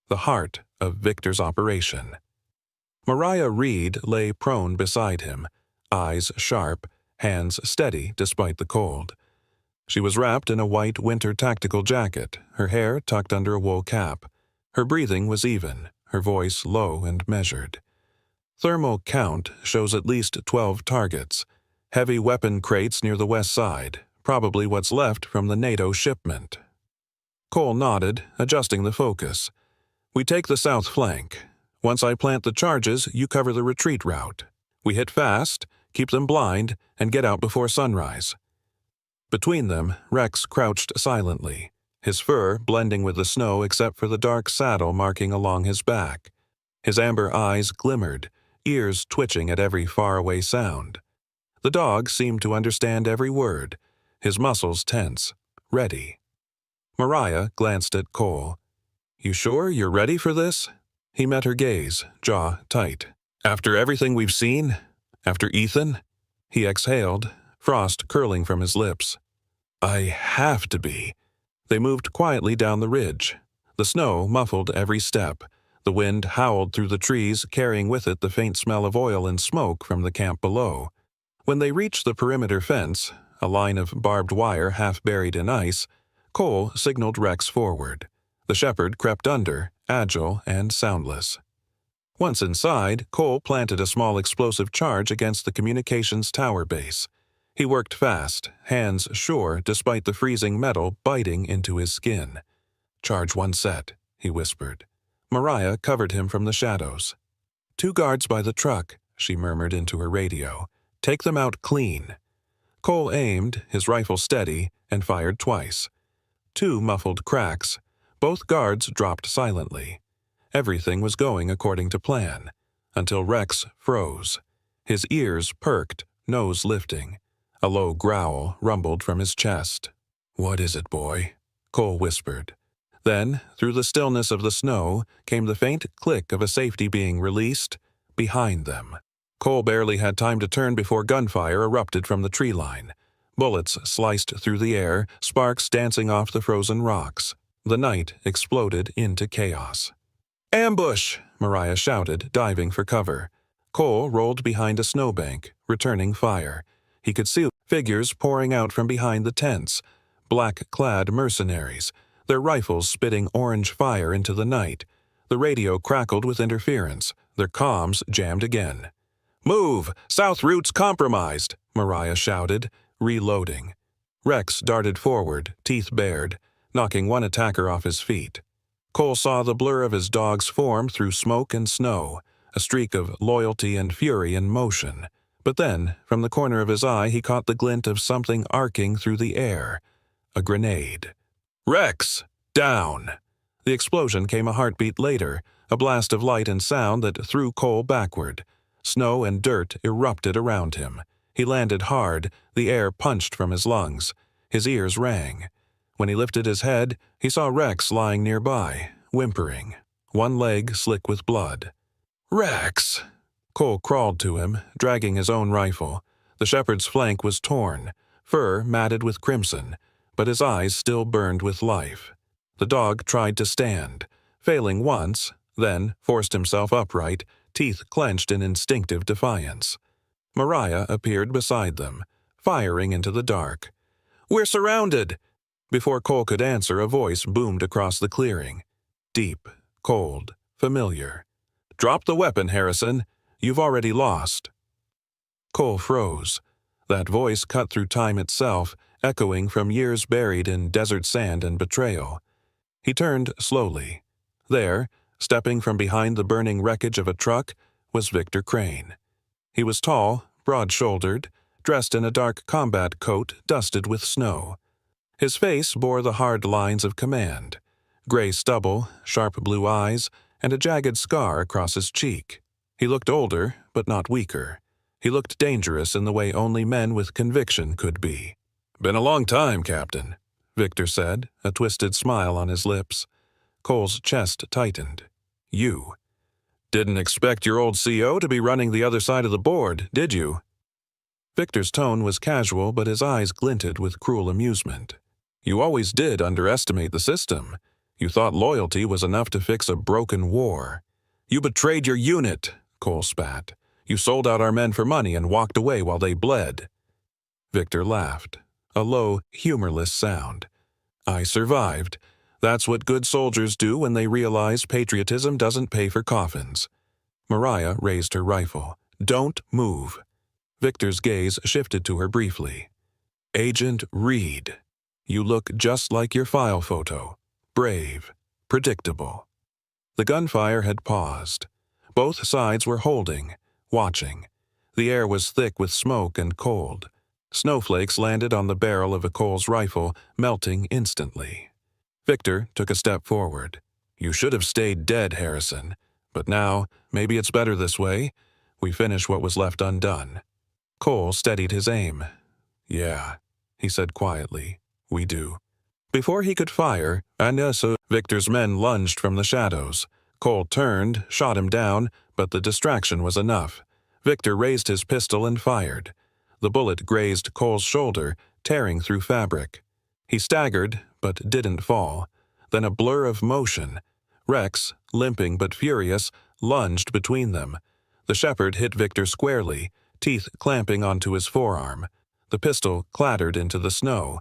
the heart of Victor's operation. Mariah Reed lay prone beside him, eyes sharp, hands steady despite the cold. She was wrapped in a white winter tactical jacket, her hair tucked under a wool cap. Her breathing was even, her voice low and measured. Thermal count shows at least 12 targets. Heavy weapon crates near the west side, probably what's left from the NATO shipment. Cole nodded, adjusting the focus. "We take the south flank. Once I plant the charges, you cover the retreat route. We hit fast, keep them blind, and get out before sunrise." Between them, Rex crouched silently, his fur blending with the snow except for the dark saddle marking along his back. His amber eyes glimmered, ears twitching at every faraway sound. The dog seemed to understand every word, his muscles tense, ready. Mariah glanced at Cole. "You sure you're ready for this?" He met her gaze, jaw tight. "After everything we've seen? After Ethan?" He exhaled, frost curling from his lips. "I have to be." They moved quietly down the ridge. The snow muffled every step. The wind howled through the trees, carrying with it the faint smell of oil and smoke from the camp below. When they reached the perimeter fence, a line of barbed wire half buried in ice, Cole signaled Rex forward. The shepherd crept under, agile and soundless. Once inside, Cole planted a small explosive charge against the communications tower base. He worked fast, hands sure despite the freezing metal biting into his skin. "Charge one set," he whispered. Mariah covered him from the shadows. "2 guards by the truck," she murmured into her radio. "Take them out clean." Cole aimed, his rifle steady, and fired twice. 2 muffled cracks. Both guards dropped silently. Everything was going according to plan, until Rex froze. His ears perked, nose lifting. A low growl rumbled from his chest. "What is it, boy?" Cole whispered. Then, through the stillness of the snow, came the faint click of a safety being released behind them. Cole barely had time to turn before gunfire erupted from the tree line. Bullets sliced through the air, sparks dancing off the frozen rocks. The night exploded into chaos. "Ambush!" Mariah shouted, diving for cover. Cole rolled behind a snowbank, returning fire. He could see figures pouring out from behind the tents, black-clad mercenaries, their rifles spitting orange fire into the night. The radio crackled with interference, their comms jammed again. "Move! South route's compromised!" Mariah shouted, reloading. Rex darted forward, teeth bared, knocking one attacker off his feet. Cole saw the blur of his dog's form through smoke and snow, a streak of loyalty and fury in motion. But then, from the corner of his eye, he caught the glint of something arcing through the air. A grenade. "Rex! Down!" The explosion came a heartbeat later, a blast of light and sound that threw Cole backward. Snow and dirt erupted around him. He landed hard, the air punched from his lungs. His ears rang. When he lifted his head, he saw Rex lying nearby, whimpering, one leg slick with blood. "Rex!" Cole crawled to him, dragging his own rifle. The shepherd's flank was torn, fur matted with crimson, but his eyes still burned with life. The dog tried to stand, failing once, then forced himself upright, teeth clenched in instinctive defiance. Mariah appeared beside them, firing into the dark. "We're surrounded!" Before Cole could answer, a voice boomed across the clearing. Deep, cold, familiar. "Drop the weapon, Harrison. You've already lost." Cole froze. That voice cut through time itself, echoing from years buried in desert sand and betrayal. He turned slowly. There, stepping from behind the burning wreckage of a truck, was Victor Crane. He was tall, broad-shouldered, dressed in a dark combat coat dusted with snow. His face bore the hard lines of command, gray stubble, sharp blue eyes, and a jagged scar across his cheek. He looked older, but not weaker. He looked dangerous in the way only men with conviction could be. "Been a long time, Captain," Victor said, a twisted smile on his lips. Cole's chest tightened. "You. Didn't expect your old CO to be running the other side of the board, did you?" Victor's tone was casual, but his eyes glinted with cruel amusement. "You always did underestimate the system. You thought loyalty was enough to fix a broken war. You betrayed your unit," Cole spat. "You sold out our men for money and walked away while they bled." Victor laughed, a low, humorless sound. "I survived. That's what good soldiers do when they realize patriotism doesn't pay for coffins." Mariah raised her rifle. "Don't move." Victor's gaze shifted to her briefly. "Agent Reed. You look just like your file photo. Brave. Predictable." The gunfire had paused. Both sides were holding, watching. The air was thick with smoke and cold. Snowflakes landed on the barrel of Cole's rifle, melting instantly. Victor took a step forward. "You should have stayed dead, Harrison. But now, maybe it's better this way. We finish what was left undone." Cole steadied his aim. "Yeah," he said quietly, "we do." Before he could fire, Victor's men lunged from the shadows. Cole turned, shot him down, but the distraction was enough. Victor raised his pistol and fired. The bullet grazed Cole's shoulder, tearing through fabric. He staggered, but didn't fall. Then a blur of motion. Rex, limping but furious, lunged between them. The shepherd hit Victor squarely, teeth clamping onto his forearm. The pistol clattered into the snow.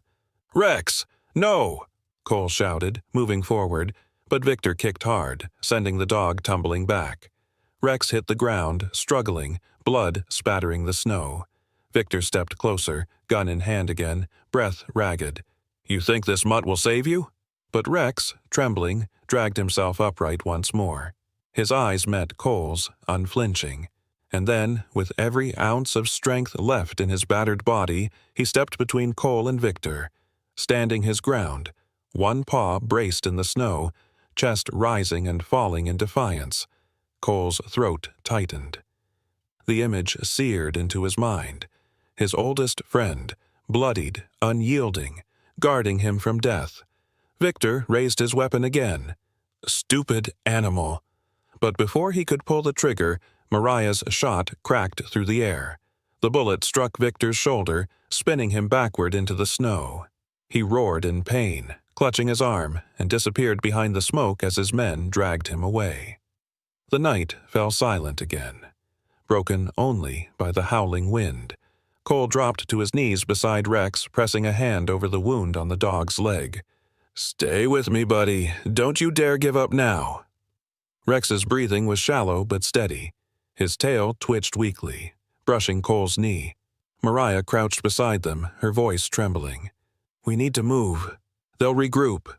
"Rex! No!" Cole shouted, moving forward, but Victor kicked hard, sending the dog tumbling back. Rex hit the ground, struggling, blood spattering the snow. Victor stepped closer, gun in hand again, breath ragged. "You think this mutt will save you?" But Rex, trembling, dragged himself upright once more. His eyes met Cole's, unflinching. And then, with every ounce of strength left in his battered body, he stepped between Cole and Victor, standing his ground, one paw braced in the snow, chest rising and falling in defiance. Cole's throat tightened. The image seared into his mind. His oldest friend, bloodied, unyielding, guarding him from death. Victor raised his weapon again. Stupid animal. But before he could pull the trigger, Mariah's shot cracked through the air. The bullet struck Victor's shoulder, spinning him backward into the snow. He roared in pain, clutching his arm, and disappeared behind the smoke as his men dragged him away. The night fell silent again, broken only by the howling wind. Cole dropped to his knees beside Rex, pressing a hand over the wound on the dog's leg. "Stay with me, buddy. Don't you dare give up now." Rex's breathing was shallow but steady. His tail twitched weakly, brushing Cole's knee. Mariah crouched beside them, her voice trembling. "We need to move. They'll regroup."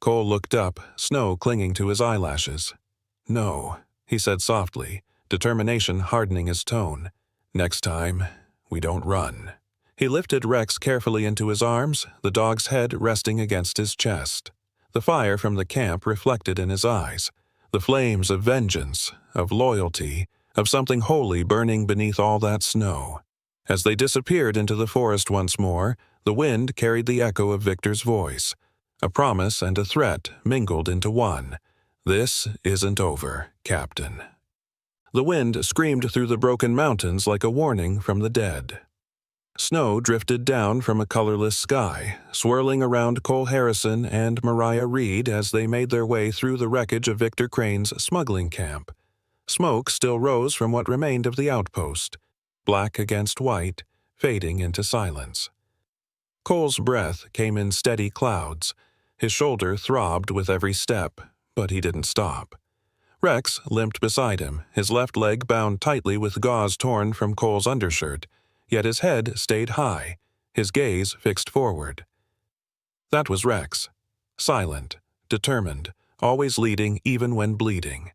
Cole looked up, snow clinging to his eyelashes. "No," he said softly, determination hardening his tone. "Next time, we don't run." He lifted Rex carefully into his arms, the dog's head resting against his chest. The fire from the camp reflected in his eyes, the flames of vengeance, of loyalty, of something holy burning beneath all that snow. As they disappeared into the forest once more, the wind carried the echo of Victor's voice. A promise and a threat mingled into one. "This isn't over, Captain." The wind screamed through the broken mountains like a warning from the dead. Snow drifted down from a colorless sky, swirling around Cole Harrison and Mariah Reed as they made their way through the wreckage of Victor Crane's smuggling camp. Smoke still rose from what remained of the outpost, black against white, fading into silence. Cole's breath came in steady clouds. His shoulder throbbed with every step, but he didn't stop. Rex limped beside him, his left leg bound tightly with gauze torn from Cole's undershirt, yet his head stayed high, his gaze fixed forward. That was Rex, silent, determined, always leading even when bleeding.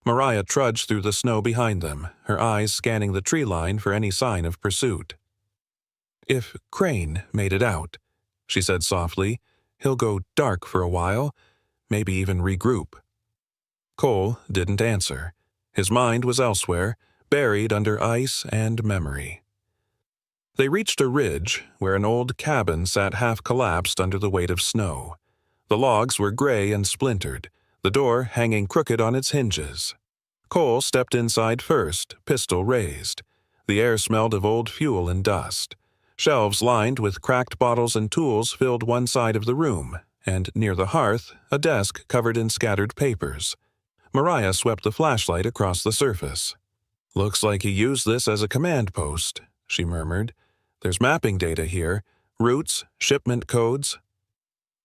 Mariah trudged through the snow behind them, her eyes scanning the tree line for any sign of pursuit. "If Crane made it out," she said softly, "he'll go dark for a while, maybe even regroup." Cole didn't answer. His mind was elsewhere, buried under ice and memory. They reached a ridge where an old cabin sat half-collapsed under the weight of snow. The logs were gray and splintered, the door hanging crooked on its hinges. Cole stepped inside first, pistol raised. The air smelled of old fuel and dust. Shelves lined with cracked bottles and tools filled one side of the room, and near the hearth, a desk covered in scattered papers. Mariah swept the flashlight across the surface. "Looks like he used this as a command post," she murmured. "There's mapping data here, routes, shipment codes."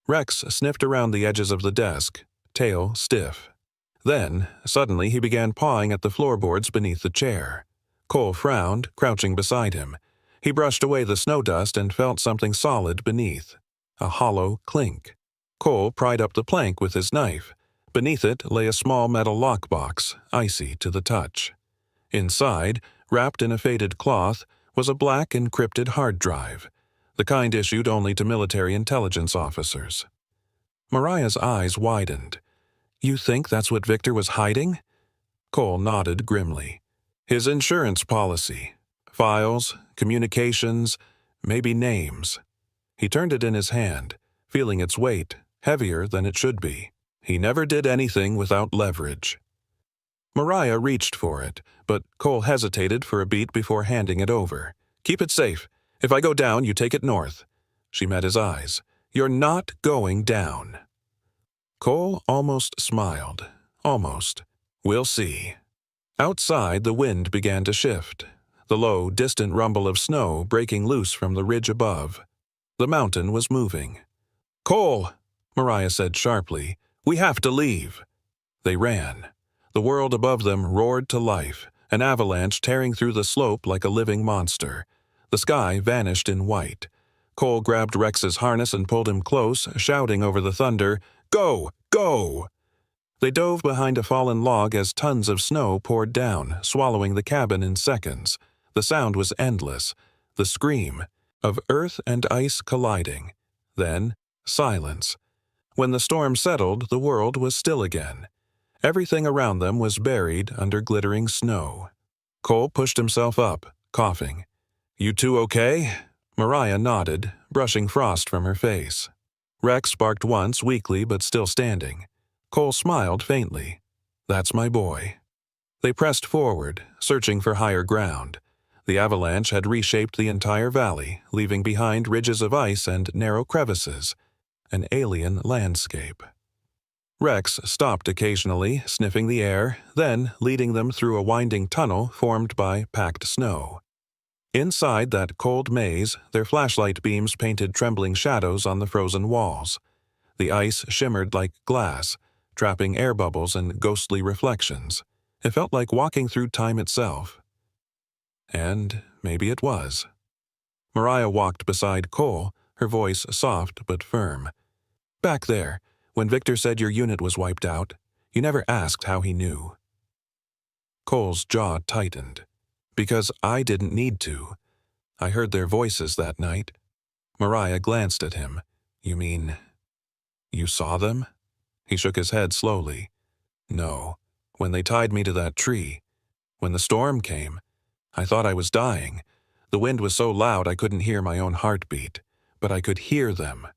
Rex sniffed around the edges of the desk, tail stiff. Then, suddenly he began pawing at the floorboards beneath the chair. Cole frowned, crouching beside him. He brushed away the snow dust and felt something solid beneath. A hollow clink. Cole pried up the plank with his knife. Beneath it lay a small metal lockbox, icy to the touch. Inside, wrapped in a faded cloth, was a black encrypted hard drive, the kind issued only to military intelligence officers. Mariah's eyes widened. "You think that's what Victor was hiding?" Cole nodded grimly. "His insurance policy. Files, communications, maybe names." He turned it in his hand, feeling its weight, heavier than it should be. He never did anything without leverage. Mariah reached for it, but Cole hesitated for a beat before handing it over. "Keep it safe. If I go down, you take it north." She met his eyes. "You're not going down." Cole almost smiled. Almost. "We'll see." Outside, the wind began to shift, the low, distant rumble of snow breaking loose from the ridge above. The mountain was moving. "Cole," Mariah said sharply, "we have to leave." They ran. The world above them roared to life, an avalanche tearing through the slope like a living monster. The sky vanished in white. Cole grabbed Rex's harness and pulled him close, shouting over the thunder, "Go! Go!" They dove behind a fallen log as tons of snow poured down, swallowing the cabin in seconds. The sound was endless, the scream of earth and ice colliding. Then, silence. When the storm settled, the world was still again. Everything around them was buried under glittering snow. Cole pushed himself up, coughing. "You two okay?" Mariah nodded, brushing frost from her face. Rex barked once, weakly but still standing. Cole smiled faintly. "That's my boy." They pressed forward, searching for higher ground. The avalanche had reshaped the entire valley, leaving behind ridges of ice and narrow crevices. An alien landscape. Rex stopped occasionally, sniffing the air, then leading them through a winding tunnel formed by packed snow. Inside that cold maze, their flashlight beams painted trembling shadows on the frozen walls. The ice shimmered like glass, trapping air bubbles and ghostly reflections. It felt like walking through time itself. And maybe it was. Mariah walked beside Cole, her voice soft but firm. "Back there, when Victor said your unit was wiped out, you never asked how he knew." Cole's jaw tightened. "Because I didn't need to. I heard their voices that night." Mariah glanced at him. "You mean, you saw them?" He shook his head slowly. "No. When they tied me to that tree. When the storm came, I thought I was dying. The wind was so loud I couldn't hear my own heartbeat. But I could hear them.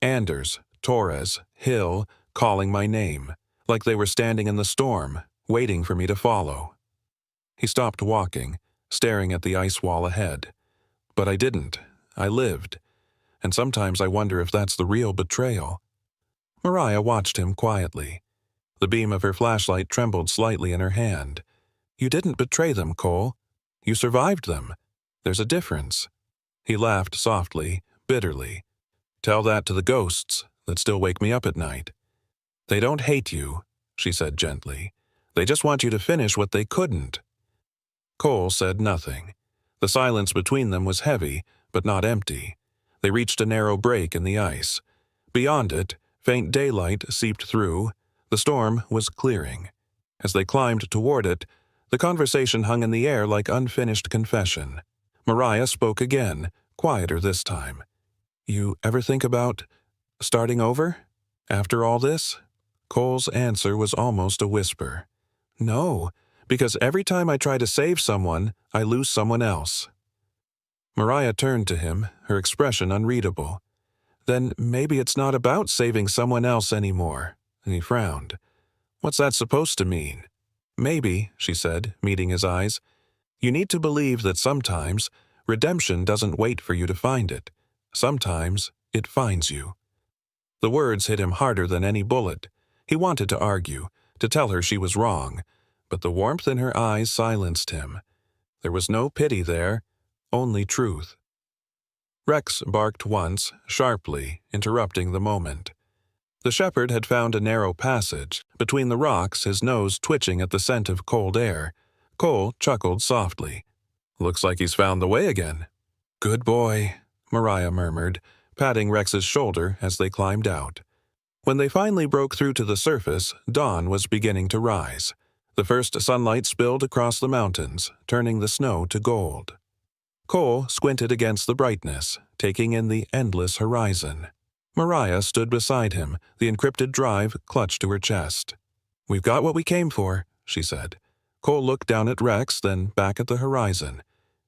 Anders, Torres, Hill, calling my name. Like they were standing in the storm, waiting for me to follow." He stopped walking, staring at the ice wall ahead. "But I didn't. I lived. And sometimes I wonder if that's the real betrayal." Mariah watched him quietly. The beam of her flashlight trembled slightly in her hand. "You didn't betray them, Cole. You survived them. There's a difference." He laughed softly, bitterly. "Tell that to the ghosts that still wake me up at night." "They don't hate you," she said gently. "They just want you to finish what they couldn't." Cole said nothing. The silence between them was heavy, but not empty. They reached a narrow break in the ice. Beyond it, faint daylight seeped through. The storm was clearing. As they climbed toward it, the conversation hung in the air like unfinished confession. Mariah spoke again, quieter this time. "You ever think about starting over? After all this?" Cole's answer was almost a whisper. "No, because every time I try to save someone, I lose someone else." Mariah turned to him, her expression unreadable. "Then maybe it's not about saving someone else anymore," and he frowned. "What's that supposed to mean?" "Maybe," she said, meeting his eyes, "you need to believe that sometimes redemption doesn't wait for you to find it. Sometimes it finds you." The words hit him harder than any bullet. He wanted to argue, to tell her she was wrong, but the warmth in her eyes silenced him. There was no pity there, only truth. Rex barked once, sharply, interrupting the moment. The shepherd had found a narrow passage, between the rocks, his nose twitching at the scent of cold air. Cole chuckled softly. "Looks like he's found the way again." "Good boy," Mariah murmured, patting Rex's shoulder as they climbed out. When they finally broke through to the surface, dawn was beginning to rise. The first sunlight spilled across the mountains, turning the snow to gold. Cole squinted against the brightness, taking in the endless horizon. Mariah stood beside him, the encrypted drive clutched to her chest. "We've got what we came for," she said. Cole looked down at Rex, then back at the horizon.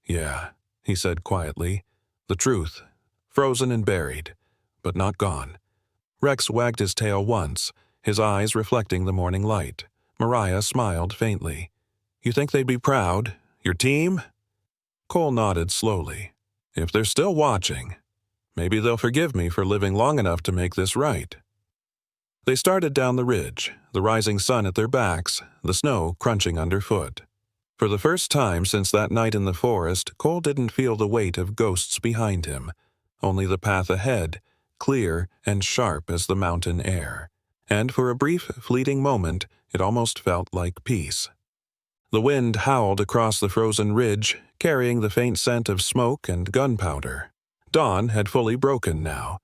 "Yeah," he said quietly. "The truth. Frozen and buried, but not gone." Rex wagged his tail once, his eyes reflecting the morning light. Mariah smiled faintly. "You think they'd be proud? Your team?" Cole nodded slowly. "If they're still watching, maybe they'll forgive me for living long enough to make this right." They started down the ridge, the rising sun at their backs, the snow crunching underfoot. For the first time since that night in the forest, Cole didn't feel the weight of ghosts behind him, only the path ahead, clear and sharp as the mountain air. And for a brief, fleeting moment, It almost felt like peace. The wind howled across the frozen ridge, carrying the faint scent of smoke and gunpowder. Dawn had fully broken now,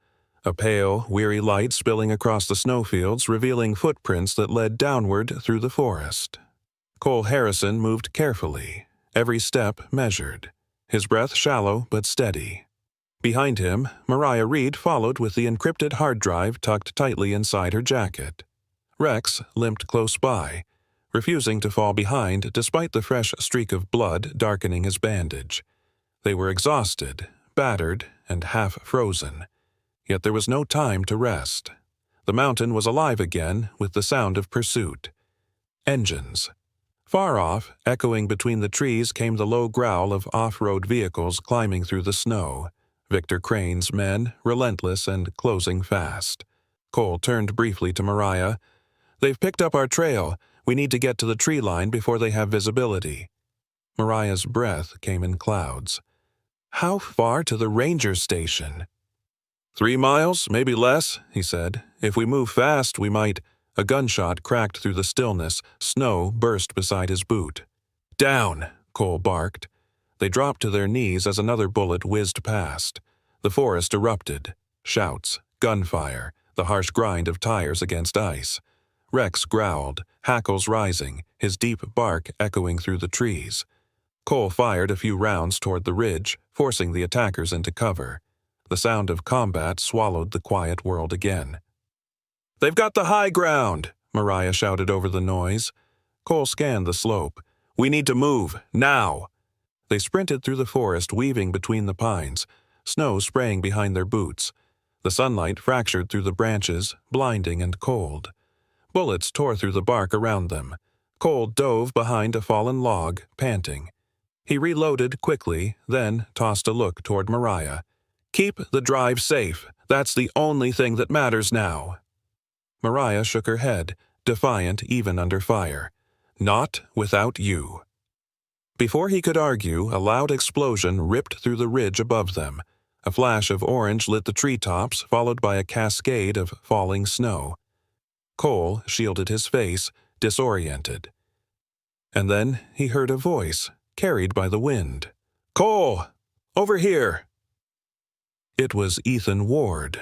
a pale, weary light spilling across the snowfields, revealing footprints that led downward through the forest. Cole Harrison moved carefully, every step measured, his breath shallow but steady. Behind him, Mariah Reed followed with the encrypted hard drive tucked tightly inside her jacket. Rex limped close by, refusing to fall behind despite the fresh streak of blood darkening his bandage. They were exhausted, battered, and half frozen. Yet there was no time to rest. The mountain was alive again with the sound of pursuit. Engines. Far off, echoing between the trees, came the low growl of off-road vehicles climbing through the snow. Victor Crane's men, relentless and closing fast. Cole turned briefly to Mariah. "They've picked up our trail. We need to get to the tree line before they have visibility." Mariah's breath came in clouds. "How far to the ranger station?" 3 miles, maybe less," he said. "If we move fast, we might—" A gunshot cracked through the stillness. Snow burst beside his boot. "Down!" Cole barked. They dropped to their knees as another bullet whizzed past. The forest erupted. Shouts, gunfire, the harsh grind of tires against ice. Rex growled, hackles rising, his deep bark echoing through the trees. Cole fired a few rounds toward the ridge, forcing the attackers into cover. The sound of combat swallowed the quiet world again. "They've got the high ground!" Mariah shouted over the noise. Cole scanned the slope. "We need to move, now!" They sprinted through the forest, weaving between the pines, snow spraying behind their boots. The sunlight fractured through the branches, blinding and cold. Bullets tore through the bark around them. Cole dove behind a fallen log, panting. He reloaded quickly, then tossed a look toward Mariah. "Keep the drive safe. That's the only thing that matters now." Mariah shook her head, defiant even under fire. "Not without you." Before he could argue, a loud explosion ripped through the ridge above them. A flash of orange lit the treetops, followed by a cascade of falling snow. Cole shielded his face, disoriented. And then he heard a voice, carried by the wind. "Cole! Over here!" It was Ethan Ward.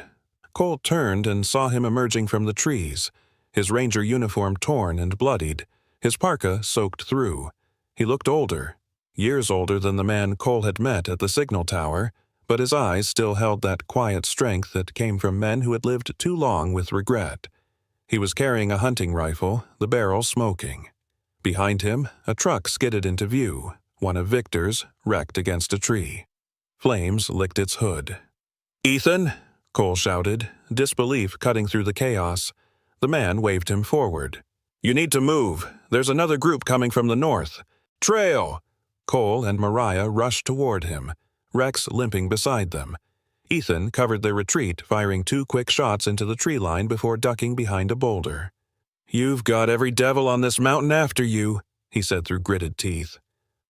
Cole turned and saw him emerging from the trees, his ranger uniform torn and bloodied, his parka soaked through. He looked older, years older than the man Cole had met at the signal tower, but his eyes still held that quiet strength that came from men who had lived too long with regret. He was carrying a hunting rifle, the barrel smoking. Behind him, a truck skidded into view, one of Victor's, wrecked against a tree. Flames licked its hood. "Ethan!" Cole shouted, disbelief cutting through the chaos. The man waved him forward. "You need to move. There's another group coming from the north. Trail!" Cole and Mariah rushed toward him, Rex limping beside them. Ethan covered their retreat, firing 2 quick shots into the tree line before ducking behind a boulder. "You've got every devil on this mountain after you," he said through gritted teeth.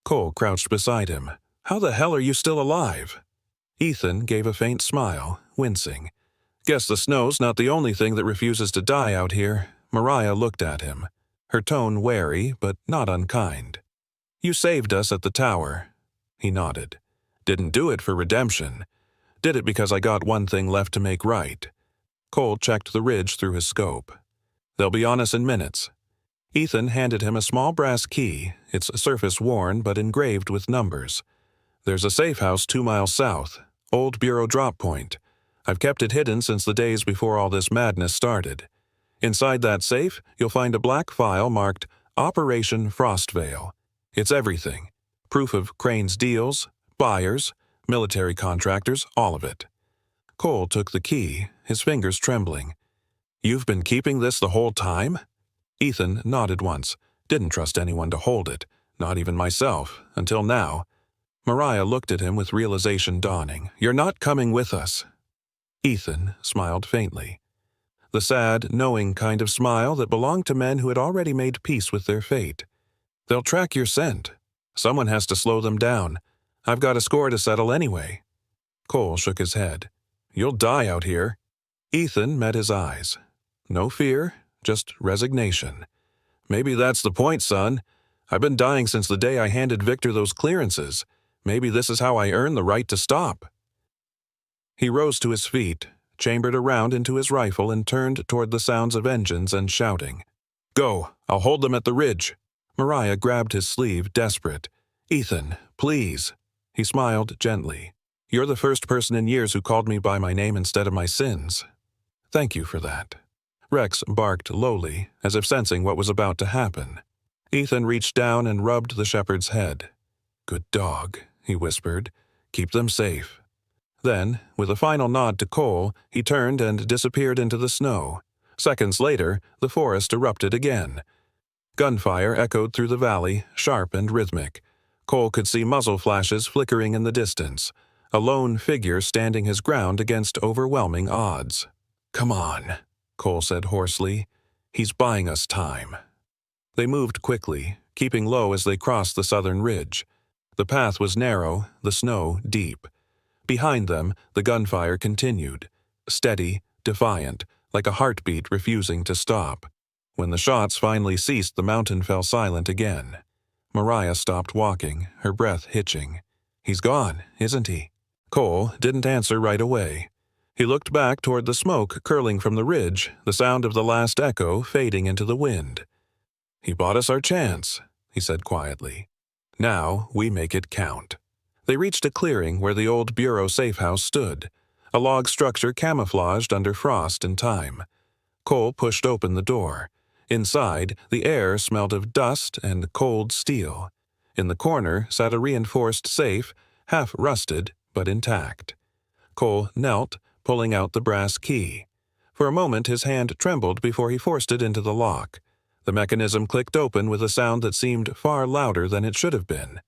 Cole crouched beside him. "How the hell are you still alive?" Ethan gave a faint smile, wincing. "Guess the snow's not the only thing that refuses to die out here." Mariah looked at him, her tone wary but not unkind. "You saved us at the tower." He nodded. "Didn't do it for redemption. Did it because I got one thing left to make right." Cole checked the ridge through his scope. "They'll be on us in minutes." Ethan handed him a small brass key, its surface worn but engraved with numbers. "There's a safe house 2 miles south, old Bureau drop point. I've kept it hidden since the days before all this madness started. Inside that safe, you'll find a black file marked Operation Frostvale. It's everything. Proof of Crane's deals, buyers, military contractors, all of it." Cole took the key, his fingers trembling. "You've been keeping this the whole time?" Ethan nodded once. "Didn't trust anyone to hold it, not even myself, until now." Mariah looked at him with realization dawning. "You're not coming with us." Ethan smiled faintly. The sad, knowing kind of smile that belonged to men who had already made peace with their fate. "They'll track your scent. Someone has to slow them down. I've got a score to settle anyway." Cole shook his head. "You'll die out here." Ethan met his eyes. No fear, just resignation. Maybe that's the point, son. I've been dying since the day I handed Victor those clearances. Maybe this is how I earn the right to stop. He rose to his feet, chambered a round into his rifle, and turned toward the sounds of engines and shouting. Go, I'll hold them at the ridge. Mariah grabbed his sleeve, desperate. Ethan, please. He smiled gently. You're the first person in years who called me by my name instead of my sins. Thank you for that. Rex barked lowly, as if sensing what was about to happen. Ethan reached down and rubbed the shepherd's head. Good dog, he whispered. Keep them safe. Then, with a final nod to Cole, he turned and disappeared into the snow. Seconds later, the forest erupted again. Gunfire echoed through the valley, sharp and rhythmic. Cole could see muzzle flashes flickering in the distance, a lone figure standing his ground against overwhelming odds. Come on, Cole said hoarsely. He's buying us time. They moved quickly, keeping low as they crossed the southern ridge. The path was narrow, the snow deep. Behind them, the gunfire continued, steady, defiant, like a heartbeat refusing to stop. When the shots finally ceased, the mountain fell silent again. Mariah stopped walking, her breath hitching. He's gone, isn't he? Cole didn't answer right away. He looked back toward the smoke curling from the ridge, the sound of the last echo fading into the wind. He bought us our chance, he said quietly. Now we make it count. They reached a clearing where the old bureau safe house stood, a log structure camouflaged under frost and time. Cole pushed open the door. Inside, the air smelled of dust and cold steel. In the corner sat a reinforced safe, half rusted but intact. Cole knelt, pulling out the brass key. For a moment his hand trembled before he forced it into the lock. The mechanism clicked open with a sound that seemed far louder than it should have been.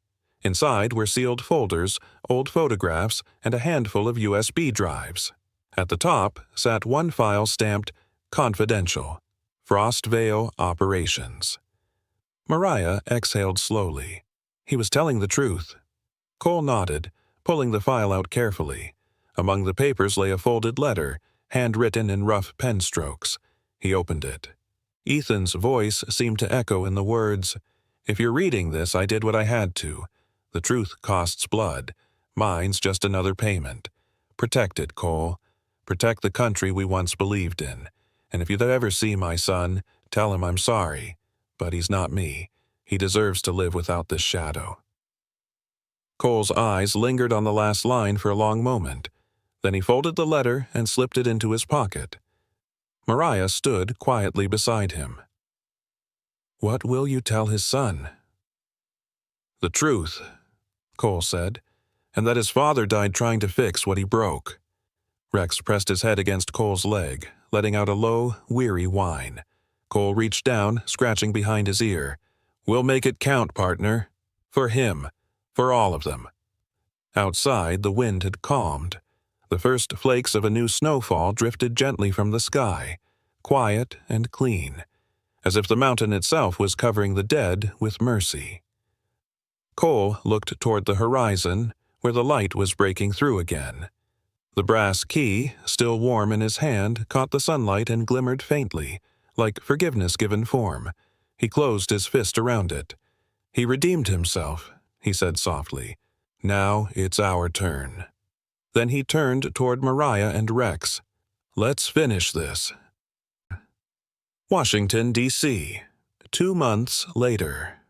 Inside were sealed folders, old photographs, and a handful of USB drives. At the top sat one file stamped Confidential. Frost Veil Operations. Mariah exhaled slowly. He was telling the truth. Cole nodded, pulling the file out carefully. Among the papers lay a folded letter, handwritten in rough pen strokes. He opened it. Ethan's voice seemed to echo in the words, If you're reading this, I did what I had to. The truth costs blood. Mine's just another payment. Protect it, Cole. Protect the country we once believed in. And if you'd ever see my son, tell him I'm sorry. But he's not me. He deserves to live without this shadow. Cole's eyes lingered on the last line for a long moment. Then he folded the letter and slipped it into his pocket. Mariah stood quietly beside him. What will you tell his son? The truth, Cole said, and that his father died trying to fix what he broke. Rex pressed his head against Cole's leg, letting out a low, weary whine. Cole reached down, scratching behind his ear. We'll make it count, partner. For him. For all of them. Outside, the wind had calmed. The first flakes of a new snowfall drifted gently from the sky, quiet and clean, as if the mountain itself was covering the dead with mercy. Cole looked toward the horizon, where the light was breaking through again. The brass key, still warm in his hand, caught the sunlight and glimmered faintly, like forgiveness given form. He closed his fist around it. He redeemed himself, he said softly. Now it's our turn. Then he turned toward Mariah and Rex. Let's finish this. Washington, D.C. 2 months later.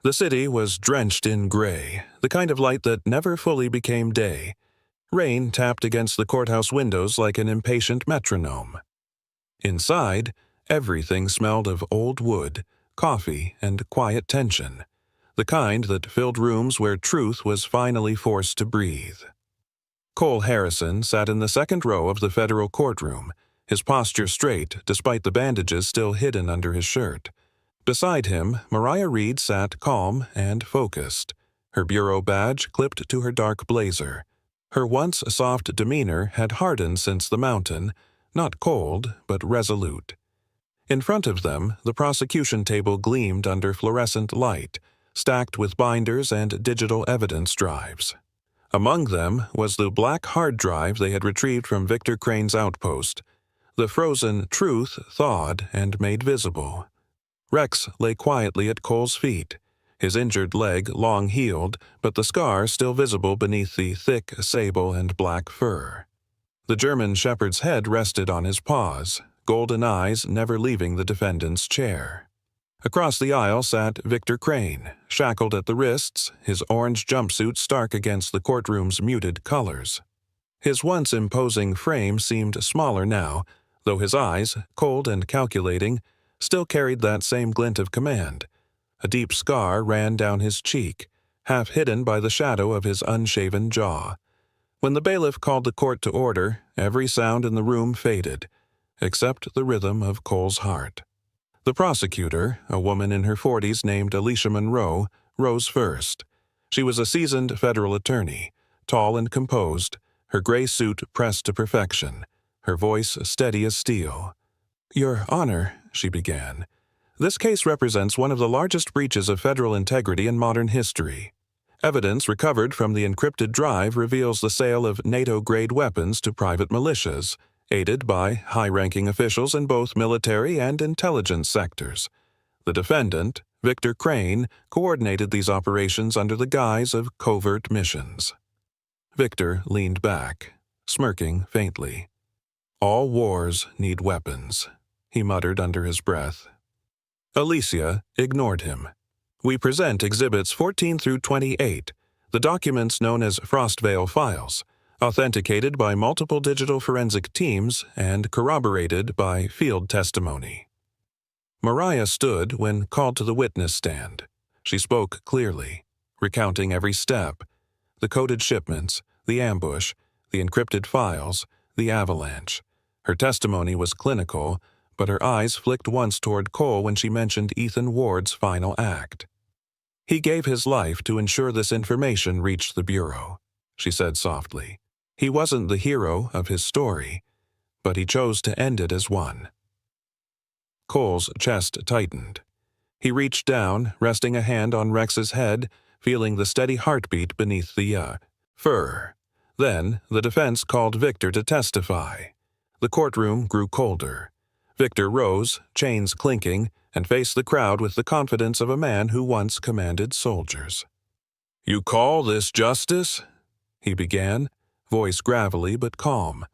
The city was drenched in gray, the kind of light that never fully became day. Rain tapped against the courthouse windows like an impatient metronome. Inside, everything smelled of old wood, coffee, and quiet tension, the kind that filled rooms where truth was finally forced to breathe. Cole Harrison sat in the second row of the federal courtroom, his posture straight despite the bandages still hidden under his shirt. Beside him, Mariah Reed sat calm and focused, her bureau badge clipped to her dark blazer. Her once soft demeanor had hardened since the mountain, not cold, but resolute. In front of them, the prosecution table gleamed under fluorescent light, stacked with binders and digital evidence drives. Among them was the black hard drive they had retrieved from Victor Crane's outpost. The frozen truth thawed and made visible. Rex lay quietly at Cole's feet, his injured leg long healed, but the scar still visible beneath the thick sable and black fur. The German shepherd's head rested on his paws, golden eyes never leaving the defendant's chair. Across the aisle sat Victor Crane, shackled at the wrists, his orange jumpsuit stark against the courtroom's muted colors. His once imposing frame seemed smaller now, though his eyes, cold and calculating, still carried that same glint of command. A deep scar ran down his cheek, half hidden by the shadow of his unshaven jaw. When the bailiff called the court to order, every sound in the room faded, except the rhythm of Cole's heart. The prosecutor, a woman in her 40s named Alicia Monroe, rose first. She was a seasoned federal attorney, tall and composed, her gray suit pressed to perfection, her voice steady as steel. "Your Honor," she began, "this case represents one of the largest breaches of federal integrity in modern history. Evidence recovered from the encrypted drive reveals the sale of NATO-grade weapons to private militias, aided by high-ranking officials in both military and intelligence sectors. The defendant, Victor Crane, coordinated these operations under the guise of covert missions." Victor leaned back, smirking faintly. "All wars need weapons," he muttered under his breath. Alicia ignored him. "We present Exhibits 14 through 28, the documents known as Frostvale Files, authenticated by multiple digital forensic teams and corroborated by field testimony." Mariah stood when called to the witness stand. She spoke clearly, recounting every step: the coded shipments, the ambush, the encrypted files, the avalanche. Her testimony was clinical, but her eyes flicked once toward Cole when she mentioned Ethan Ward's final act. "He gave his life to ensure this information reached the Bureau," she said softly. "He wasn't the hero of his story, but he chose to end it as one." Cole's chest tightened. He reached down, resting a hand on Rex's head, feeling the steady heartbeat beneath the fur. Then the defense called Victor to testify. The courtroom grew colder. Victor rose, chains clinking, and faced the crowd with the confidence of a man who once commanded soldiers. "You call this justice?" he began, voice gravelly but calm.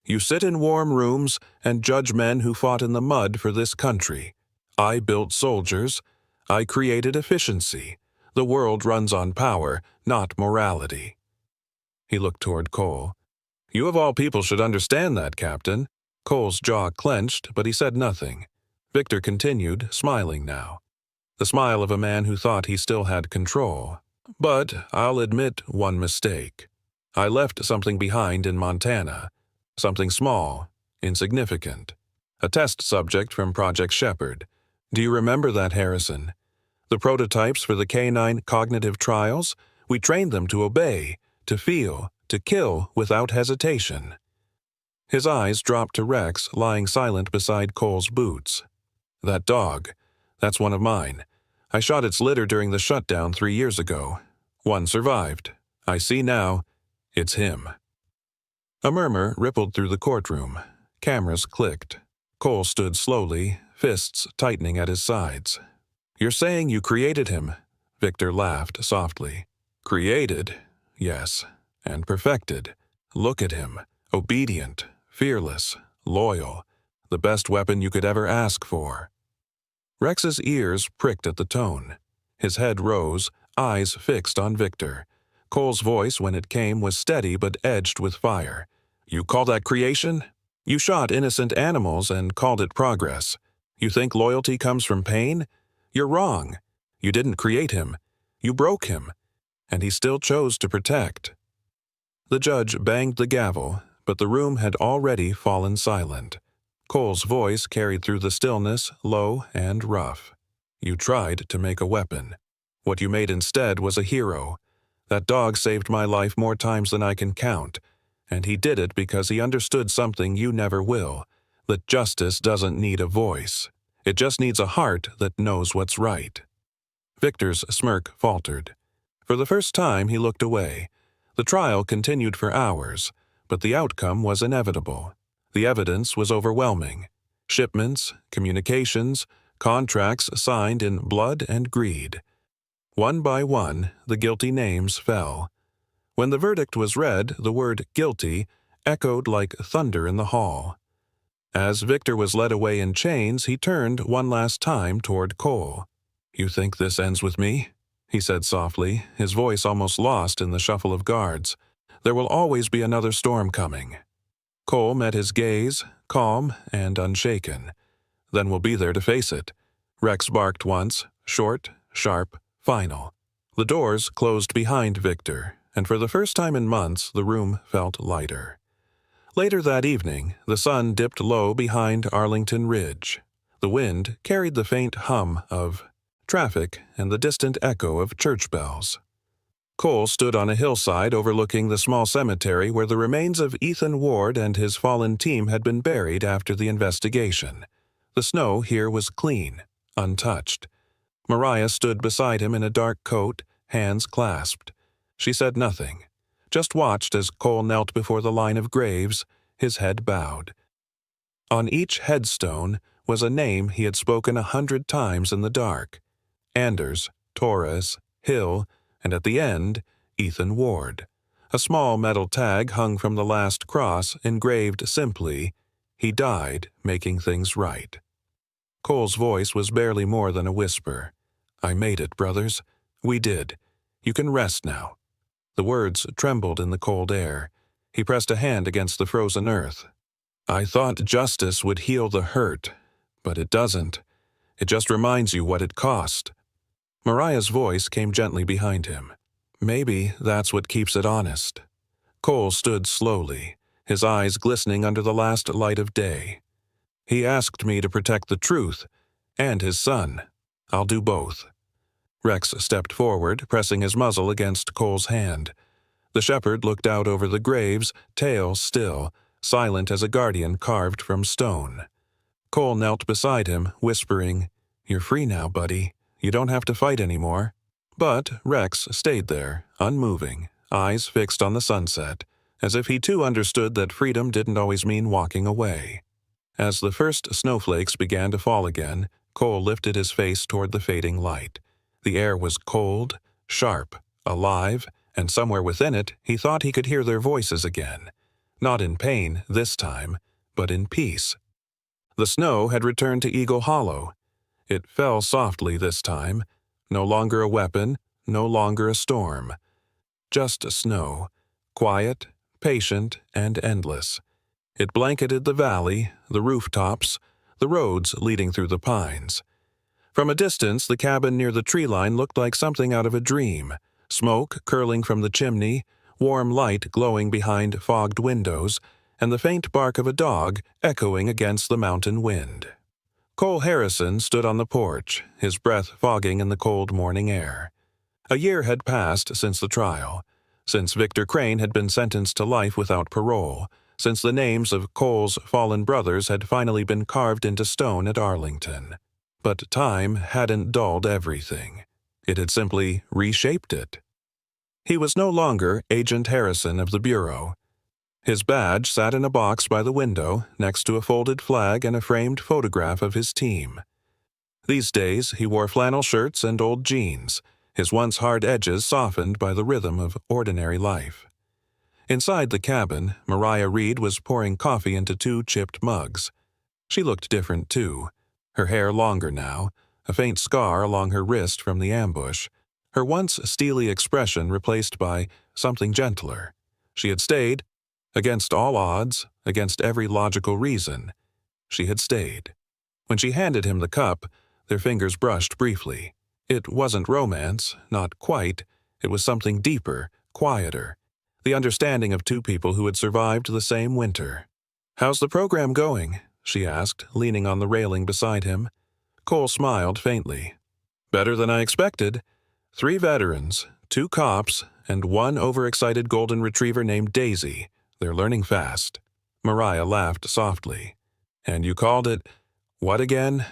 "You sit in warm rooms and judge men who fought in the mud for this country. I built soldiers. I created efficiency. The world runs on power, not morality." He looked toward Cole. "You of all people should understand that, Captain." Cole's jaw clenched, but he said nothing. Victor continued, smiling now. The smile of a man who thought he still had control. "But I'll admit one mistake. I left something behind in Montana. Something small, insignificant. A test subject from Project Shepherd. Do you remember that, Harrison? The prototypes for the K9 cognitive trials? We trained them to obey, to feel, to kill without hesitation." His eyes dropped to Rex, lying silent beside Cole's boots. "That dog, that's one of mine. I shot its litter during the shutdown 3 years ago. One survived. I see now, it's him." A murmur rippled through the courtroom. Cameras clicked. Cole stood slowly, fists tightening at his sides. "You're saying you created him?" Victor laughed softly. "Created? Yes. And perfected. Look at him. Obedient, fearless, loyal. The best weapon you could ever ask for." Rex's ears pricked at the tone. His head rose, eyes fixed on Victor. Cole's voice, when it came, was steady but edged with fire. "You call that creation? You shot innocent animals and called it progress. You think loyalty comes from pain? You're wrong. You didn't create him. You broke him. And he still chose to protect." The judge banged the gavel, but the room had already fallen silent. Cole's voice carried through the stillness, low and rough. "You tried to make a weapon. What you made instead was a hero. That dog saved my life more times than I can count, and he did it because he understood something you never will, that justice doesn't need a voice. It just needs a heart that knows what's right." Victor's smirk faltered. For the first time he looked away. The trial continued for hours, but the outcome was inevitable. The evidence was overwhelming. Shipments, communications, contracts signed in blood and greed. One by one, the guilty names fell. When the verdict was read, the word guilty echoed like thunder in the hall. As Victor was led away in chains, he turned one last time toward Cole. "You think this ends with me?" he said softly, his voice almost lost in the shuffle of guards. "There will always be another storm coming." Cole met his gaze, calm and unshaken. "Then we'll be there to face it." Rex barked once, short, sharp, final. The doors closed behind Victor, and for the first time in months the room felt lighter. Later that evening, the sun dipped low behind Arlington Ridge. The wind carried the faint hum of traffic and the distant echo of church bells. Cole stood on a hillside overlooking the small cemetery where the remains of Ethan Ward and his fallen team had been buried after the investigation. The snow here was clean, untouched. Mariah stood beside him in a dark coat, hands clasped. She said nothing, just watched as Cole knelt before the line of graves, his head bowed. On each headstone was a name he had spoken 100 times in the dark: Anders, Torres, Hill, and at the end, Ethan Ward. A small metal tag hung from the last cross, engraved simply, "He died making things right." Cole's voice was barely more than a whisper. "I made it, brothers. We did. You can rest now." The words trembled in the cold air. He pressed a hand against the frozen earth. "I thought justice would heal the hurt, but it doesn't. It just reminds you what it cost." Mariah's voice came gently behind him. "Maybe that's what keeps it honest." Cole stood slowly, his eyes glistening under the last light of day. "He asked me to protect the truth, and his son. I'll do both." Rex stepped forward, pressing his muzzle against Cole's hand. The shepherd looked out over the graves, tail still, silent as a guardian carved from stone. Cole knelt beside him, whispering, "You're free now, buddy. You don't have to fight anymore." But Rex stayed there, unmoving, eyes fixed on the sunset, as if he too understood that freedom didn't always mean walking away. As the first snowflakes began to fall again, Cole lifted his face toward the fading light. The air was cold, sharp, alive, and somewhere within it he thought he could hear their voices again. Not in pain this time, but in peace. The snow had returned to Eagle Hollow. It fell softly this time, no longer a weapon, no longer a storm. Just snow, quiet, patient, and endless. It blanketed the valley, the rooftops, the roads leading through the pines. From a distance, the cabin near the tree line looked like something out of a dream. Smoke curling from the chimney, warm light glowing behind fogged windows, and the faint bark of a dog echoing against the mountain wind. Cole Harrison stood on the porch, his breath fogging in the cold morning air. A year had passed since the trial, since Victor Crane had been sentenced to life without parole, since the names of Cole's fallen brothers had finally been carved into stone at Arlington. But time hadn't dulled everything. It had simply reshaped it. He was no longer Agent Harrison of the Bureau. His badge sat in a box by the window, next to a folded flag and a framed photograph of his team. These days, he wore flannel shirts and old jeans, his once hard edges softened by the rhythm of ordinary life. Inside the cabin, Mariah Reed was pouring coffee into 2 chipped mugs. She looked different, too. Her hair longer now, a faint scar along her wrist from the ambush, her once steely expression replaced by something gentler. She had stayed, against all odds, against every logical reason. She had stayed. When she handed him the cup, their fingers brushed briefly. It wasn't romance, not quite. It was something deeper, quieter. The understanding of 2 people who had survived the same winter. "How's the program going?" she asked, leaning on the railing beside him. Cole smiled faintly. "Better than I expected. 3 veterans, 2 cops, and 1 overexcited golden retriever named Daisy. They're learning fast." Mariah laughed softly. "And you called it, what again?"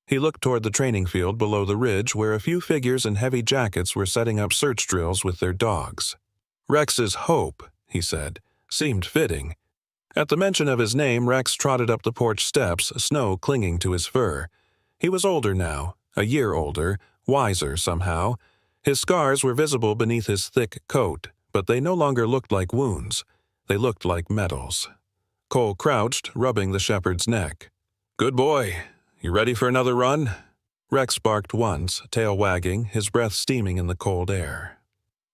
He looked toward the training field below the ridge where a few figures in heavy jackets were setting up search drills with their dogs. "Rex's Hope," he said, seemed fitting. At the mention of his name, Rex trotted up the porch steps, snow clinging to his fur. He was older now, a year older, wiser somehow. His scars were visible beneath his thick coat, but they no longer looked like wounds. They looked like medals. Cole crouched, rubbing the shepherd's neck. "Good boy. You ready for another run?" Rex barked once, tail wagging, his breath steaming in the cold air.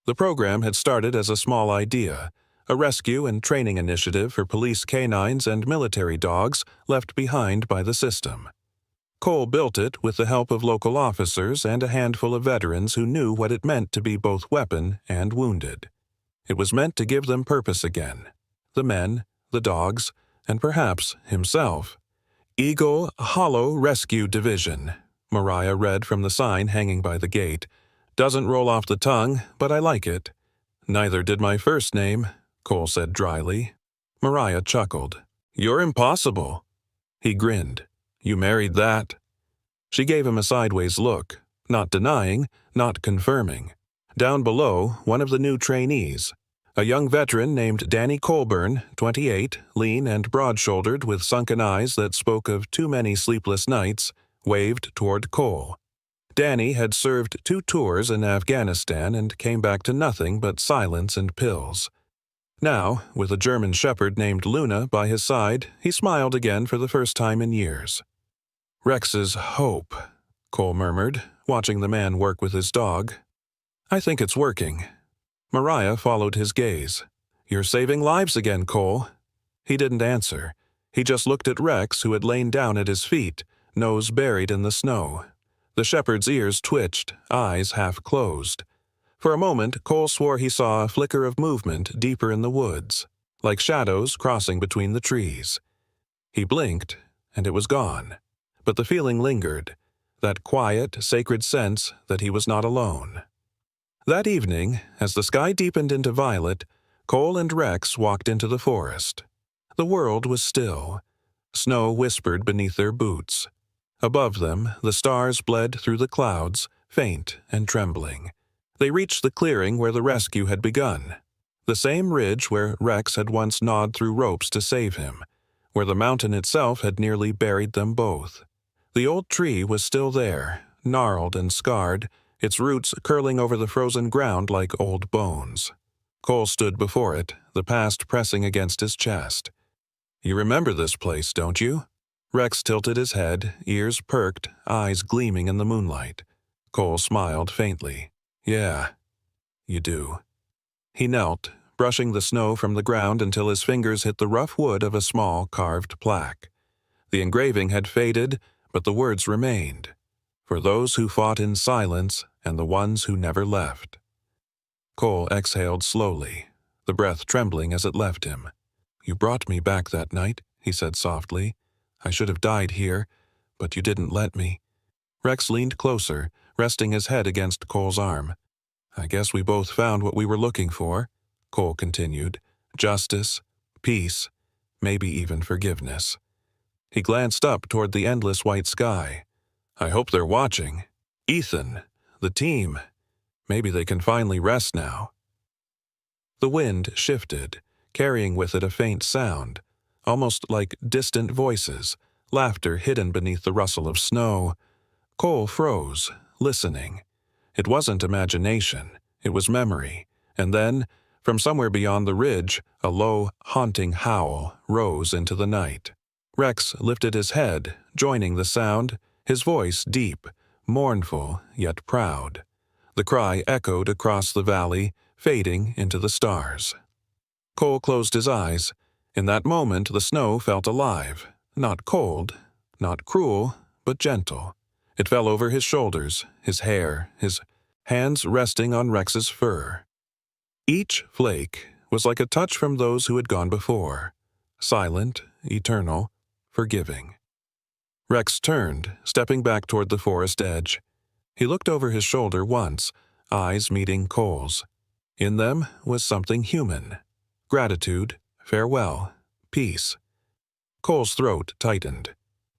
The program had started as a small idea, a rescue and training initiative for police canines and military dogs left behind by the system. Cole built it with the help of local officers and a handful of veterans who knew what it meant to be both weapon and wounded. It was meant to give them purpose again. The men, the dogs, and perhaps himself. "Eagle Hollow Rescue Division," Mariah read from the sign hanging by the gate. "Doesn't roll off the tongue, but I like it." "Neither did my first name," Cole said dryly. Mariah chuckled. "You're impossible." He grinned. "You married that." She gave him a sideways look, not denying, not confirming. Down below, one of the new trainees, a young veteran named Danny Colburn, 28, lean and broad-shouldered with sunken eyes that spoke of too many sleepless nights, waved toward Cole. Danny had served 2 tours in Afghanistan and came back to nothing but silence and pills. Now, with a German shepherd named Luna by his side, he smiled again for the first time in years. "Rex's hope," Cole murmured, watching the man work with his dog. "I think it's working." Mariah followed his gaze. "You're saving lives again, Cole." He didn't answer. He just looked at Rex, who had lain down at his feet, nose buried in the snow. The shepherd's ears twitched, eyes half closed. For a moment, Cole swore he saw a flicker of movement deeper in the woods, like shadows crossing between the trees. He blinked, and it was gone. But the feeling lingered, that quiet, sacred sense that he was not alone. That evening, as the sky deepened into violet, Cole and Rex walked into the forest. The world was still. Snow whispered beneath their boots. Above them, the stars bled through the clouds, faint and trembling. They reached the clearing where the rescue had begun. The same ridge where Rex had once gnawed through ropes to save him, where the mountain itself had nearly buried them both. The old tree was still there, gnarled and scarred, its roots curling over the frozen ground like old bones. Cole stood before it, the past pressing against his chest. "You remember this place, don't you?" Rex tilted his head, ears perked, eyes gleaming in the moonlight. Cole smiled faintly. "Yeah, you do." He knelt, brushing the snow from the ground until his fingers hit the rough wood of a small carved plaque. The engraving had faded, but the words remained. "For those who fought in silence and the ones who never left." Cole exhaled slowly, the breath trembling as it left him. "You brought me back that night," he said softly. "I should have died here, but you didn't let me." Rex leaned closer, resting his head against Cole's arm. "I guess we both found what we were looking for," Cole continued. "Justice, peace, maybe even forgiveness." He glanced up toward the endless white sky. "I hope they're watching. Ethan, the team. Maybe they can finally rest now." The wind shifted, carrying with it a faint sound, almost like distant voices, laughter hidden beneath the rustle of snow. Cole froze, listening. It wasn't imagination, it was memory, and then, from somewhere beyond the ridge, a low, haunting howl rose into the night. Rex lifted his head, joining the sound, his voice deep, mournful yet proud. The cry echoed across the valley, fading into the stars. Cole closed his eyes. In that moment, the snow felt alive, not cold, not cruel, but gentle. It fell over his shoulders, his hair, his hands resting on Rex's fur. Each flake was like a touch from those who had gone before, silent, eternal, forgiving. Rex turned, stepping back toward the forest edge. He looked over his shoulder once, eyes meeting Cole's. In them was something human. Gratitude, farewell, peace. Cole's throat tightened.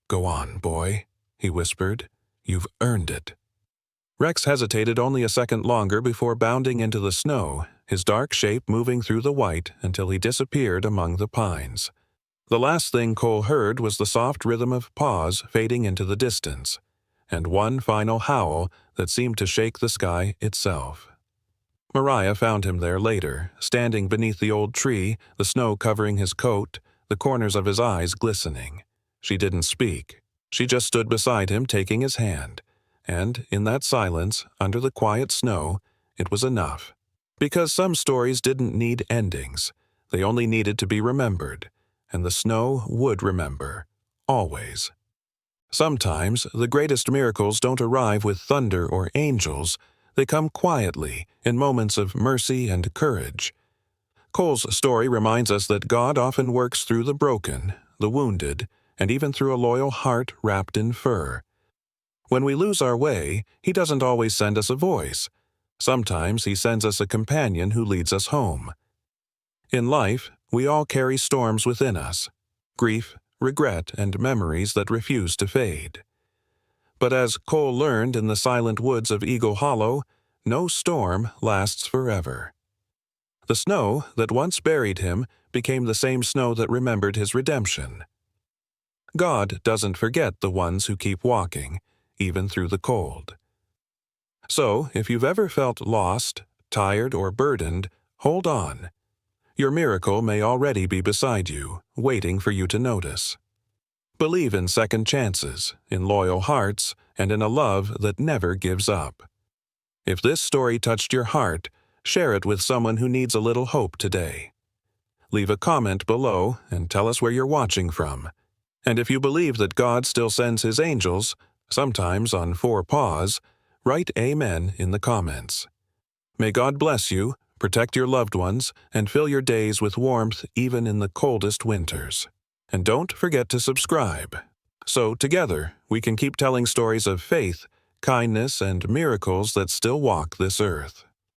"Go on, boy," he whispered. "You've earned it." Rex hesitated only a second longer before bounding into the snow, his dark shape moving through the white until he disappeared among the pines. The last thing Cole heard was the soft rhythm of paws fading into the distance. and one final howl that seemed to shake the sky itself. Mariah found him there later, standing beneath the old tree, the snow covering his coat, the corners of his eyes glistening. She didn't speak. She just stood beside him, taking his hand. And, in that silence, under the quiet snow, it was enough. Because some stories didn't need endings. They only needed to be remembered. And the snow would remember. Always. Sometimes, the greatest miracles don't arrive with thunder or angels. They come quietly, in moments of mercy and courage. Cole's story reminds us that God often works through the broken, the wounded, and even through a loyal heart wrapped in fur. When we lose our way, He doesn't always send us a voice. Sometimes He sends us a companion who leads us home. In life, we all carry storms within us. Grief, regret, and memories that refuse to fade. But as Cole learned in the silent woods of Eagle Hollow, no storm lasts forever. The snow that once buried him became the same snow that remembered his redemption. God doesn't forget the ones who keep walking, even through the cold. So, if you've ever felt lost, tired, or burdened, hold on. Your miracle may already be beside you, waiting for you to notice. Believe in second chances, in loyal hearts, and in a love that never gives up. If this story touched your heart, share it with someone who needs a little hope today. Leave a comment below and tell us where you're watching from. And if you believe that God still sends His angels, sometimes on 4 paws, write Amen in the comments. May God bless you, protect your loved ones, and fill your days with warmth even in the coldest winters. And don't forget to subscribe. So together, we can keep telling stories of faith, kindness, and miracles that still walk this earth.